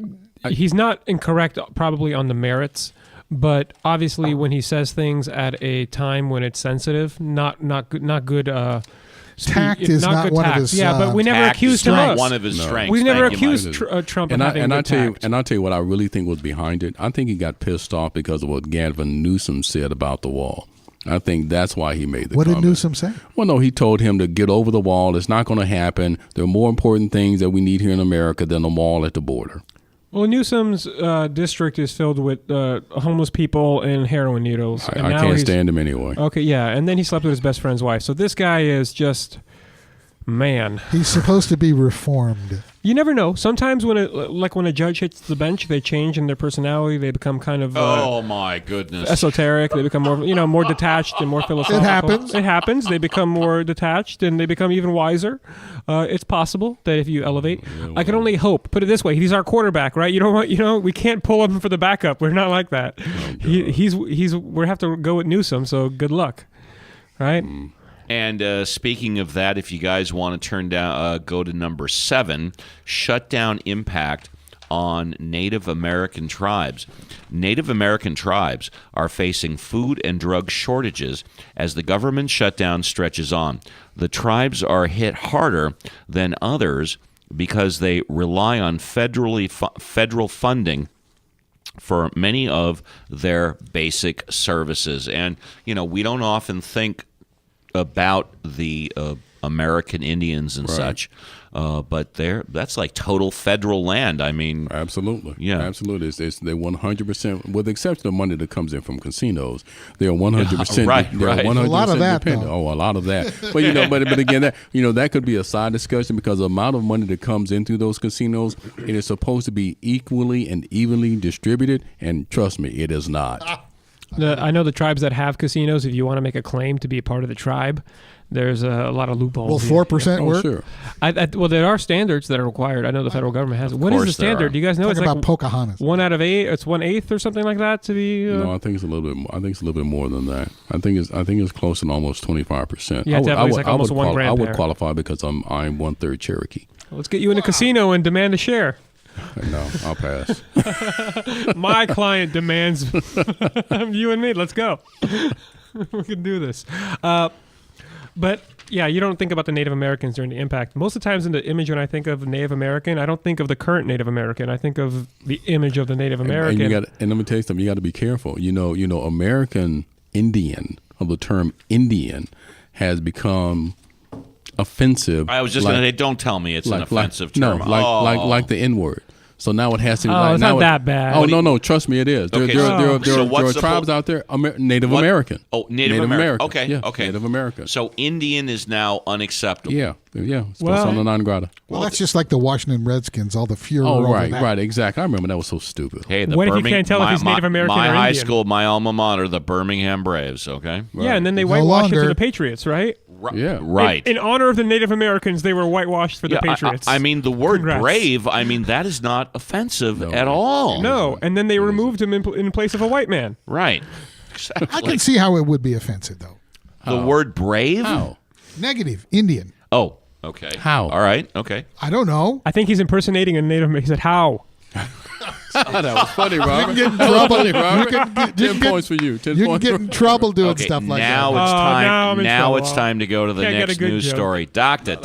he's not incorrect probably on the merits, but obviously when he says things at a time when it's sensitive, not good. Tact is not good one of tact. his, Yeah, but we never Tact accused is him not of. one of his strengths. We never Thank you, Mike. accused Trump of And having I'll good tell you, tact. and I'll tell you what I really think was behind it. I think he got pissed off because of what Gavin Newsom said about the wall. I think that's why he made the What did comment. Newsom say? Well, no, he told him to get over the wall. It's not going to happen. There are more important things that we need here in America than a wall at the border. Well, Newsom's district is filled with homeless people and heroin needles. And I now can't he's- stand him anyway. Okay, yeah, and then he slept with his best friend's wife. So this guy is just, man. He's supposed to be reformed. You never know. Sometimes when a judge hits the bench, they change in their personality. They become kind of Oh my goodness! esoteric. They become more detached and more philosophical. It happens. It happens. They become more detached and they become even wiser. It's possible that if you elevate, I can only hope. Put it this way: he's our quarterback, right? We can't pull him for the backup. We're not like that. We have to go with Newsom. So good luck, right? And speaking of that, if you guys want to go to number 7, shutdown impact on Native American tribes. Native American tribes are facing food and drug shortages as the government shutdown stretches on. The tribes are hit harder than others because they rely on federal funding for many of their basic services. And, we don't often think about the American Indians and such, but that's like total federal land. I mean, Absolutely. Yeah. Absolutely. They're 100%, with the exception of money that comes in from casinos, they're 100%. Right. They're 100% A lot of that, dependent. though. Oh, a lot of that. But but again, that could be a side discussion because the amount of money that comes in through those casinos, it is supposed to be equally and evenly distributed, and trust me, it is not. I know the tribes that have casinos. If you want to make a claim to be a part of the tribe, there's a lot of loopholes. Will 4% Oh, work? sure. Well, there are standards that are required. I know the federal government has it. What is the course there standard? are. Do you guys know? Talk It's about like Pocahontas. 1 out of 8. It's 1/8 or something like that to be. No, I think it's a little bit. I think it's a little bit more than that. I think it's close to almost 25%. Yeah, definitely. It's like almost one I would grandparent. qualify because I'm 1/3 Cherokee. Let's get you in a casino and demand a share. No, I'll pass. My client demands you and me. Let's go. We can do this. But yeah, you don't think about the Native Americans during the impact. Most of the times in the image when I think of Native American, I don't think of the current Native American. I think of the image of the Native American. And let me tell you something. You got to be careful. You know, American Indian, of the term Indian, has become offensive. I was just going to say, don't tell me it's an offensive term. No, like the N-word. So now it has to. It's not that bad. Oh no, trust me, it is. There are tribes out there, Native American. Oh, Native American. Okay, yeah, okay. Native American. So Indian is now unacceptable. Yeah. Persona non grata. Well, that's just like the Washington Redskins, all the furor. Oh, over that. right, exactly. I remember that was so stupid. Hey, What if you can't tell if he's Native American my or high Indian? school, my alma mater, the Birmingham Braves. Okay. Yeah, and then they No whitewashed it longer. for the Patriots, right? Yeah. Right. In honor of the Native Americans, they were whitewashed for the Patriots. I mean, the word Congrats. brave, I mean, that is not offensive at all. No, and then they removed him in place of a white man. Right. I Exactly. can see how it would be offensive, though. The word brave? How? Negative, Indian. Oh, okay. How? All right, okay. I don't know. I think he's impersonating a Native American. He said, how? That was funny, Robert. get in That was trouble. funny, Robert. You can get- 10 points for you. 10 You can points. get in trouble doing Okay, stuff like now that. it's Oh, time. now I'm in Now it's trouble. time to go to the Can't get next a good news joke. story. Doctor,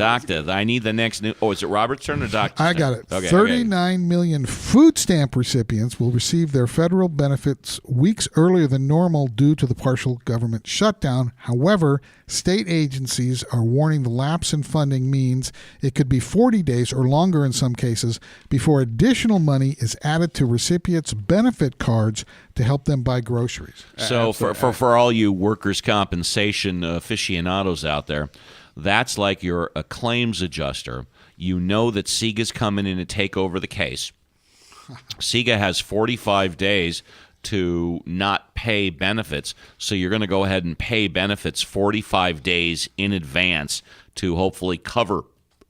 I need the next news. Oh, is it Robert's turn or Doctor's I turn? got it. Okay, 39 million food stamp recipients will receive their federal benefits weeks earlier than normal due to the partial government shutdown. However, state agencies are warning the lapse in funding means it could be 40 days or longer in some cases before additional money is added to recipients' benefit cards to help them buy groceries. So for all you workers' compensation aficionados out there, that's like you're a claims adjuster. You know that SIGA's coming in to take over the case. SIGA has 45 days to not pay benefits, so you're going to go ahead and pay benefits 45 days in advance to hopefully cover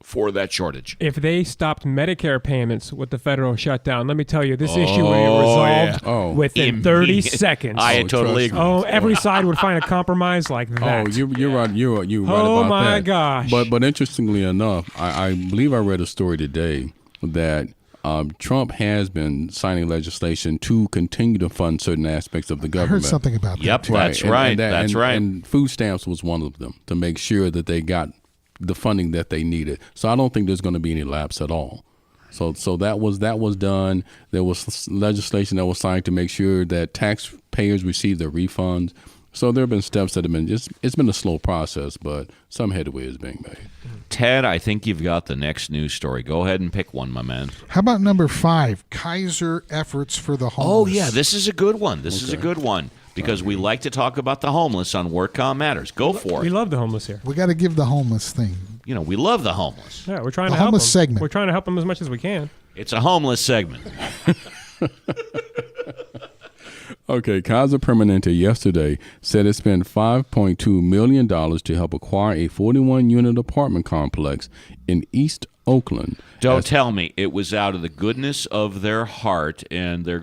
for that shortage. If they stopped Medicare payments with the federal shutdown, let me tell you, this issue would be resolved Oh. within 30 Immediate. seconds. I totally trust agree. Oh, every side would find a compromise like that. Oh, you're right. You're right Oh, about my that. gosh. But interestingly enough, I believe I read a story today that Trump has been signing legislation to continue to fund certain aspects of the I government. heard something about Yep, that. too. that's right. That's right. And food stamps was one of them to make sure that they got the funding that they needed. So I don't think there's going to be any lapse at all. So that was done. There was legislation that was signed to make sure that taxpayers receive their refunds. So there have been steps that have been it's been a slow process, but some headway is being made. Ted, I think you've got the next news story. Go ahead and pick one, my man. How about number 5, Kaiser efforts for the homeless? Oh, yeah, this is a good one. This is a good one because we like to talk about the homeless on WorkCom Matters. Go for We it. love the homeless here. We got to give the homeless thing. You know, we love the homeless. Yeah, we're trying The to help them. homeless segment. We're trying to help them as much as we can. It's a homeless segment. Okay, Kaiser Permanente yesterday said it spent $5.2 million to help acquire a 41-unit apartment complex in East Oakland. Don't tell me it was out of the goodness of their heart, and they're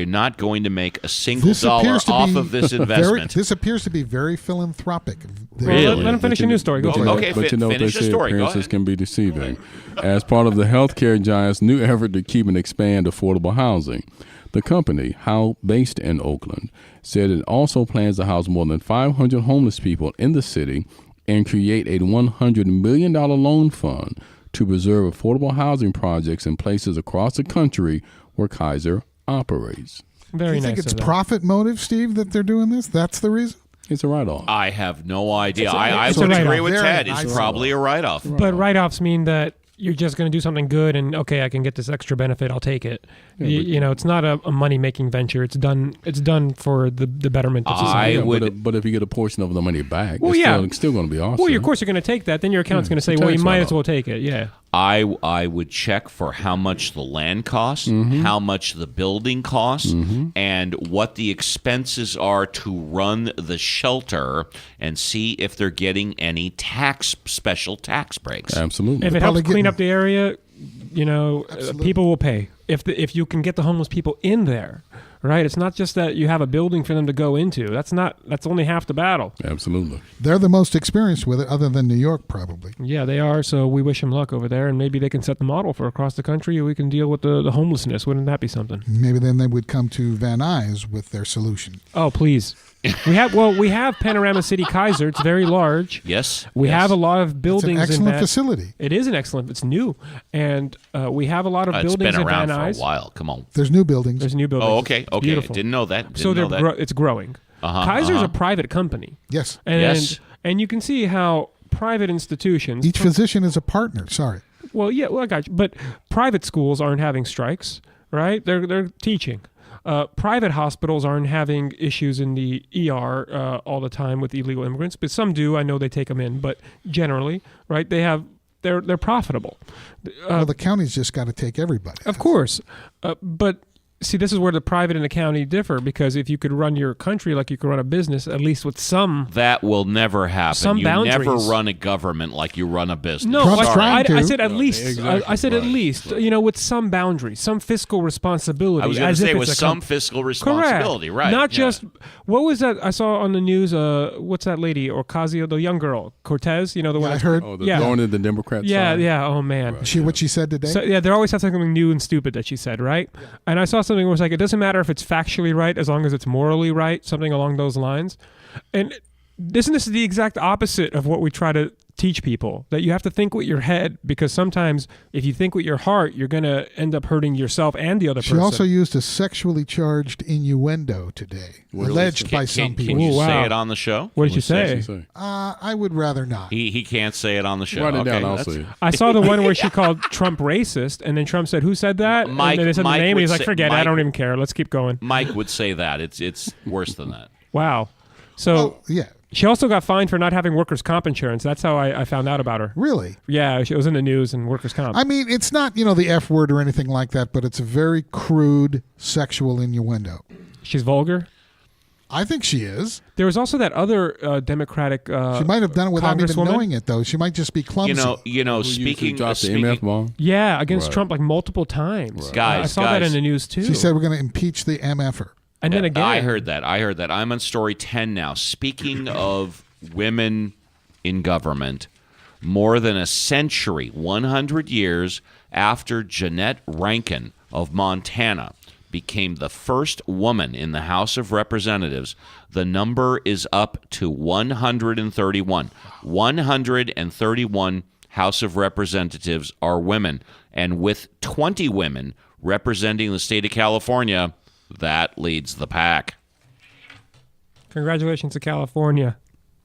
not going to make a single dollar off of this investment. This appears to be very philanthropic. Really? Let him finish the news story. Go But for you it. know, Okay, but you know what they finish the say, story. Go appearances ahead. can be deceiving. As part of the healthcare giant's new effort to keep and expand affordable housing, the company, Howe, based in Oakland, said it also plans to house more than 500 homeless people in the city and create a $100 million loan fund to preserve affordable housing projects in places across the country where Kaiser operates. Very Do you nice. think it's of them. profit motive, Steve, that they're doing this? That's the reason? It's a write-off. I have no idea. I it's a would write-off. agree with Very Ted. nice. It's probably a write-off. But write-offs mean that you're just going to do something good and, okay, I can get this extra benefit, I'll take it. You know, it's not a money-making venture. It's done for the betterment of society. But if you get a portion of the money back, Well, it's yeah. still going to be awesome. Well, of course you're going to take that. Then your accountant's going to say, it's well, you tax might as write-off. well take it. Yeah. I would check for how much the land costs, how much the building costs, and what the expenses are to run the shelter, and see if they're getting any special tax breaks. Absolutely. If it probably helps clean getting- up the area, you know, people will pay. If you can get the homeless people in there, right? It's not just that you have a building for them to go into. That's only half the battle. Absolutely. They're the most experienced with it, other than New York, probably. Yeah, they are. So we wish them luck over there, and maybe they can set the model for across the country. We can deal with the homelessness. Wouldn't that be something? Maybe then they would come to Van Nuys with their solution. Oh, please. We have Panorama City Kaiser. It's very large. Yes. We yes. have a lot of buildings. It's an excellent in that. facility. It is an excellent. It's new, and we have a lot of It's buildings been in around Van for a Nuys. while. Come on. There's new buildings. There's new buildings. Oh, okay. It's Okay. beautiful. Didn't know that. So Didn't know that. it's growing. Uh-huh, Kaiser's uh-huh. a private company. Yes. And, Yes. And you can see how private institutions. Each physician is a partner. Sorry. Well, yeah, well, I got you. But private schools aren't having strikes, right? They're teaching. Private hospitals aren't having issues in the ER all the time with illegal immigrants, but some do. I know they take them in, but generally, right? They're profitable. Well, the county's just got to take everybody. Of course, but. See, this is where the private and the county differ, because if you could run your country like you could run a business, at least with some... That will never happen. Some you boundaries. never run a government like you run a business. No, Trump's I trying to. said at least. exactly. I said at Right. least, with some boundaries, some fiscal responsibility. I was going to as if say it's with a some fiscal Correct. responsibility, right? Not yeah. just... What was that I saw on the news? What's that lady? Ocasio, the young girl. Cortez, the one... I heard. Oh, the Yeah. thorn in the Democrat Yeah, side. yeah. Oh, man. See what she said today? So, yeah, they always have something new and stupid that she said, right? Yeah. And I saw something where it was like, it doesn't matter if it's factually right as long as it's morally right, something along those lines. And this is the exact opposite of what we try to teach people, that you have to think with your head, because sometimes if you think with your heart, you're going to end up hurting yourself and the other She person. also used a sexually charged innuendo today, alleged by some Can people. you Ooh, wow. say it on the show? What did you What'd she say? I would rather not. He can't say it on the show. Write it Okay, down. I'll that's- see it. I saw the one where she called Trump racist, and then Trump said, "Who said that?" Mike- and then they said Mike the name, and would he's like, say- "Forget it. I Mike- don't even care. Let's keep going." Mike would say that. It's worse than that. Wow. So Oh, yeah. she also got fined for not having workers' comp insurance. That's how I found out about her. Really? Yeah, it was in the news and workers' comp. I mean, it's not, the F word or anything like that, but it's a very crude sexual innuendo. She's vulgar. I think she is. There was also that other Democratic. She might have done it without even Congresswoman? knowing it, though. She might just be clumsy. Speaking Speaking, drop the speaking, MF bomb. Yeah, against Right. Trump like multiple times. Right. Guys, I saw that guys. in the news too. She said we're going to impeach the MFer. and then again, I heard that. I'm on story 10 now. Speaking of women in government, more than a century, 100 years after Jeanette Rankin of Montana became the first woman in the House of Representatives, the number is up to 131. 131 House of Representatives are women. And with 20 women representing the state of California, that leads the pack. Congratulations to California.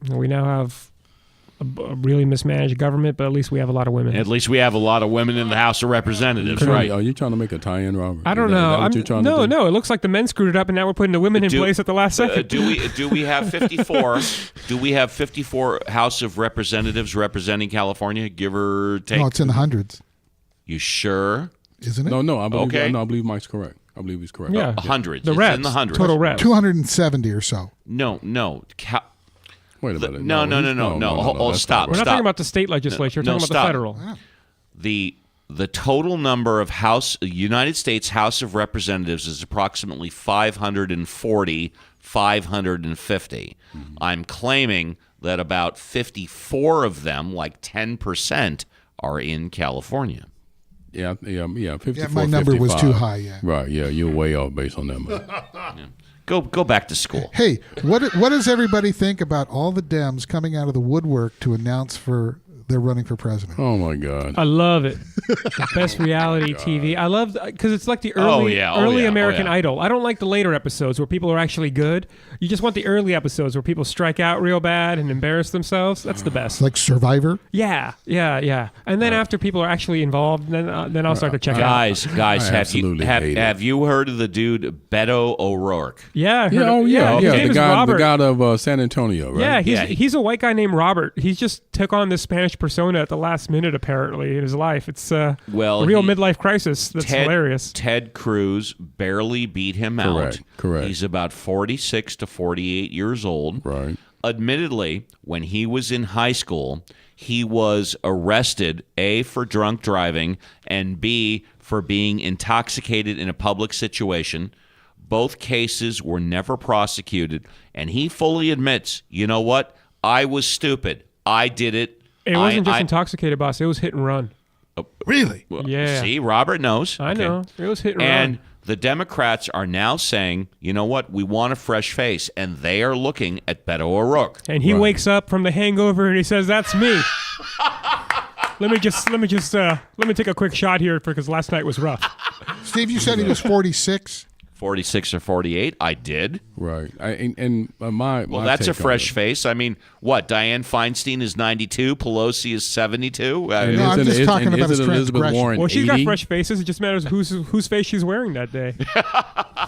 We now have a really mismanaged government, but at least we have a lot of women. At least we have a lot of women in the House of Representatives, right? Are you trying to make a tie-in, Robert? I don't Is that- know. Is that what you're trying to do? No. It looks like the men screwed it up, and now we're putting the women in place at the last second. Do we have 54? Do we have 54 House of Representatives representing California? Give or take. No, it's in the hundreds, You sure? isn't it? No, I believe. Okay. No, I believe Mike's correct. I believe he's correct. Yeah. Hundreds. The It's reps, in the hundreds. total reps. 270 or so. No. Wait a minute. No. That's Stop. not We're not right. talking about the state legislature. We're No, talking about stop. the federal. The total number of United States House of Representatives is approximately 540, 550. I'm claiming that about 54 of them, like 10%, are in California. Yeah, 54, Yeah, my number was 55. too high, yeah. Right, yeah, you're way off based on that. Man. Go back to school. Hey, what does everybody think about all the Dems coming out of the woodwork to announce they're running for president? Oh my God. I love it. The best reality TV. I love because it's like the early American Idol. I don't like the later episodes where people are actually good. You just want the early episodes where people strike out real bad and embarrass themselves. That's the best. Like Survivor? Yeah. And then after people are actually involved, then I'll start to check out. Guys, I have absolutely hate it. have you heard of the dude Beto O'Rourke? Yeah. I heard Yeah, of- his name the is guy, Robert. the god of San Antonio, right? Yeah, he's a white guy named Robert. He just took on this Spanish persona at the last minute, apparently, in his life. It's a real midlife crisis. That's hilarious. Ted Cruz barely beat him out. Correct. He's about 46 to 48 years old. Right. Admittedly, when he was in high school, he was arrested, A, for drunk driving, and B, for being intoxicated in a public situation. Both cases were never prosecuted, and he fully admits, you know what? I was stupid. I did it. It wasn't just intoxicated, boss. It was hit and run. Really? Yeah. See, Robert knows. I know. It was hit and And run. the Democrats are now saying, you know what? We want a fresh face, and they are looking at Beto O'Rourke. And he wakes up from the hangover and he says, "That's me." Let me take a quick shot here because last night was rough. Steve, you said he was 46. 46 or 48, I did. Right. My That's a take on fresh it- face. I mean, what? Dianne Feinstein is 92. Pelosi is 72. And No, I'm isn't- just talking about his isn't Elizabeth transgression. Warren Well, she's got 80? fresh faces. It just matters whose face she's wearing that day.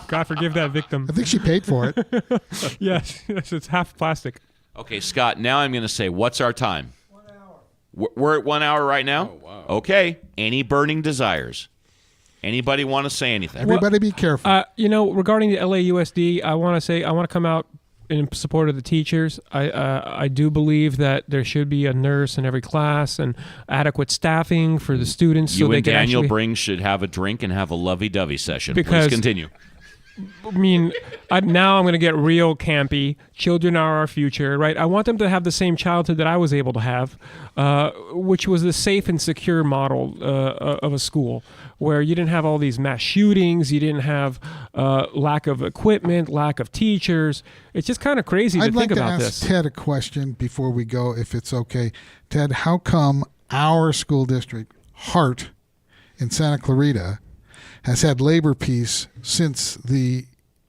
God forgive that victim. I think she paid for it. Yes, it's half plastic. Okay, Scott, now I'm going to say, what's our time? 1 hour. We're at 1 hour right now? Oh, wow. Okay. Any burning desires? Anybody want to say anything? Everybody be careful. Regarding the LAUSD, I want to come out in support of the teachers. I do believe that there should be a nurse in every class and adequate staffing for the students. You so they and can Daniel actually, Brings should have a drink and have a lovey-dovey session. Because- Please continue. I mean, now I'm going to get real campy. Children are our future, right? I want them to have the same childhood that I was able to have, which was the safe and secure model of a school where you didn't have all these mass shootings, you didn't have lack of equipment, lack of teachers. It's just kind of crazy to I'd like think to about ask this. Ted a question before we go, if it's okay. Ted, how come our school district, Hart, in Santa Clarita, has had labor peace since the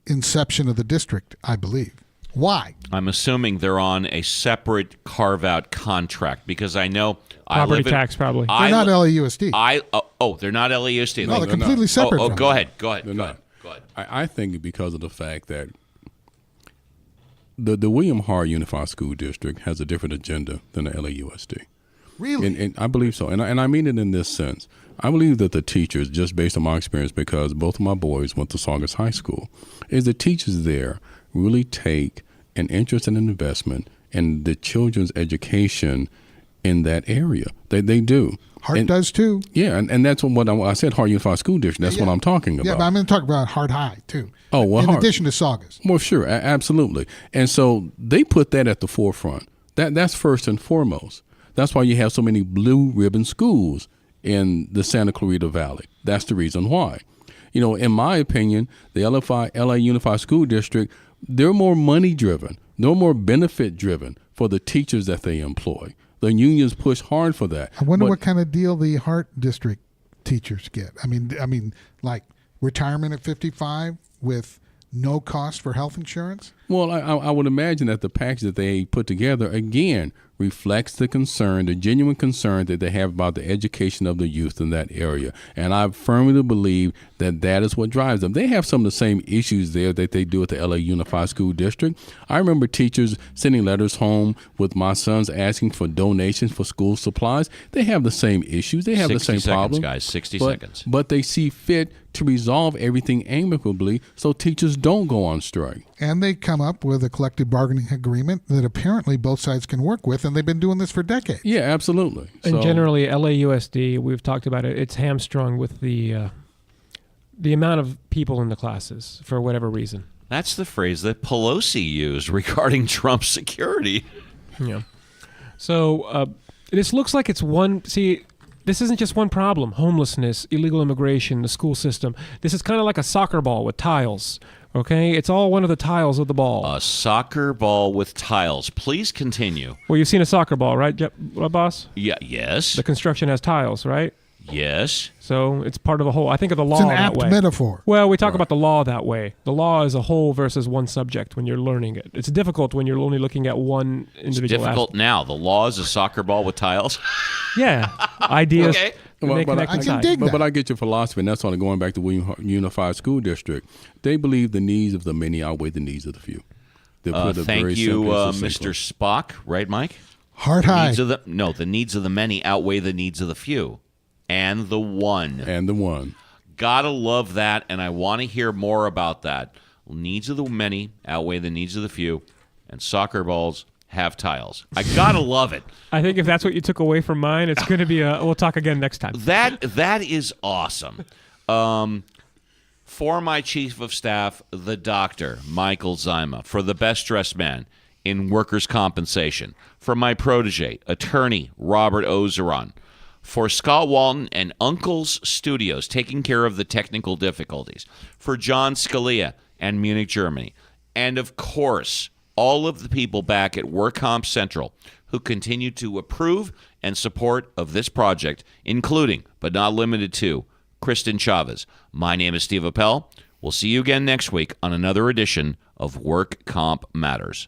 inception of the district, I believe? Why? I'm assuming they're on a separate carve-out contract because I know Property tax, probably. They're not LAUSD. They're not LAUSD. No, they're completely separate from Go it. ahead. Go ahead. They're Go not. ahead. Go ahead. I think because of the fact that the William Hart Unified School District has a different agenda than the LAUSD. Really? And I believe so. And I mean it in this sense. I believe that the teachers, just based on my experience, because both of my boys went to Saugus High School, is the teachers there really take an interest and an investment in the children's education in that area. They do. Hart does too. Yeah, and that's what I said, Hart Unified School District. That's what I'm talking about. Yeah, but I'm going to talk about Hart High too. Oh, well, in Hart. addition to Saugus. Well, sure, absolutely. And so they put that at the forefront. That's first and foremost. That's why you have so many blue ribbon schools in the Santa Clarita Valley. That's the reason why. In my opinion, the LA Unified School District, they're more money driven. They're more benefit driven for the teachers that they employ. The unions push hard for that. I wonder what kind of deal the Hart district teachers get. I mean, like retirement at 55 with no cost for health insurance? Well, I would imagine that the package that they put together, again, reflects the concern, the genuine concern that they have about the education of the youth in that area. And I firmly believe that that is what drives them. They have some of the same issues there that they do at the LA Unified School District. I remember teachers sending letters home with my sons asking for donations for school supplies. They have the same issues. They have the same 60 seconds, problems. guys, 60 seconds. But they see fit to resolve everything amicably so teachers don't go on strike. And they come up with a collective bargaining agreement that apparently both sides can work with, and they've been doing this for decades. Yeah, absolutely. And generally, LAUSD, we've talked about it. It's hamstrung with the amount of people in the classes for whatever reason. That's the phrase that Pelosi used regarding Trump's security. Yeah. So this looks like it's one. See, this isn't just one problem: homelessness, illegal immigration, the school system. This is kind of like a soccer ball with tiles. Okay, it's all one of the tiles of the ball. A soccer ball with tiles. Please continue. Well, you've seen a soccer ball, right, boss? Yeah. Yes. The construction has tiles, right? Yes. So it's part of a whole. I think of the law It's an that apt way. metaphor. Well, we talk about the law that way. The law is a whole versus one subject when you're learning it. It's difficult when you're only looking at one individual. Difficult now. The law is a soccer ball with tiles. Yeah, ideas. Okay. They But connect I can inside. dig that. But I get your philosophy, and that's why going back to William Hart Unified School District. They believe the needs of the many outweigh the needs of the few. They put it Thank very you, simply and Mr. succinctly. Spock. Right, Mike? Hart High. The needs of the many outweigh the needs of the few. And the one. And the one. Gotta love that, and I want to hear more about that. Needs of the many outweigh the needs of the few, and soccer balls have tiles. I gotta love it. I think if that's what you took away from mine, it's going to be we'll talk again next time. That is awesome. For my Chief of Staff, the Dr. Michael Zima, for the best dressed man in workers' compensation, for my protege, attorney Robert Ozeron, for Scott Walton and Uncle's Studios taking care of the technical difficulties, for John Scalia and Munich, Germany, and of course, all of the people back at WorkComp Central who continue to approve and support of this project, including, but not limited to, Kristen Chavez. My name is Steve Appel. We'll see you again next week on another edition of Work Comp Matters.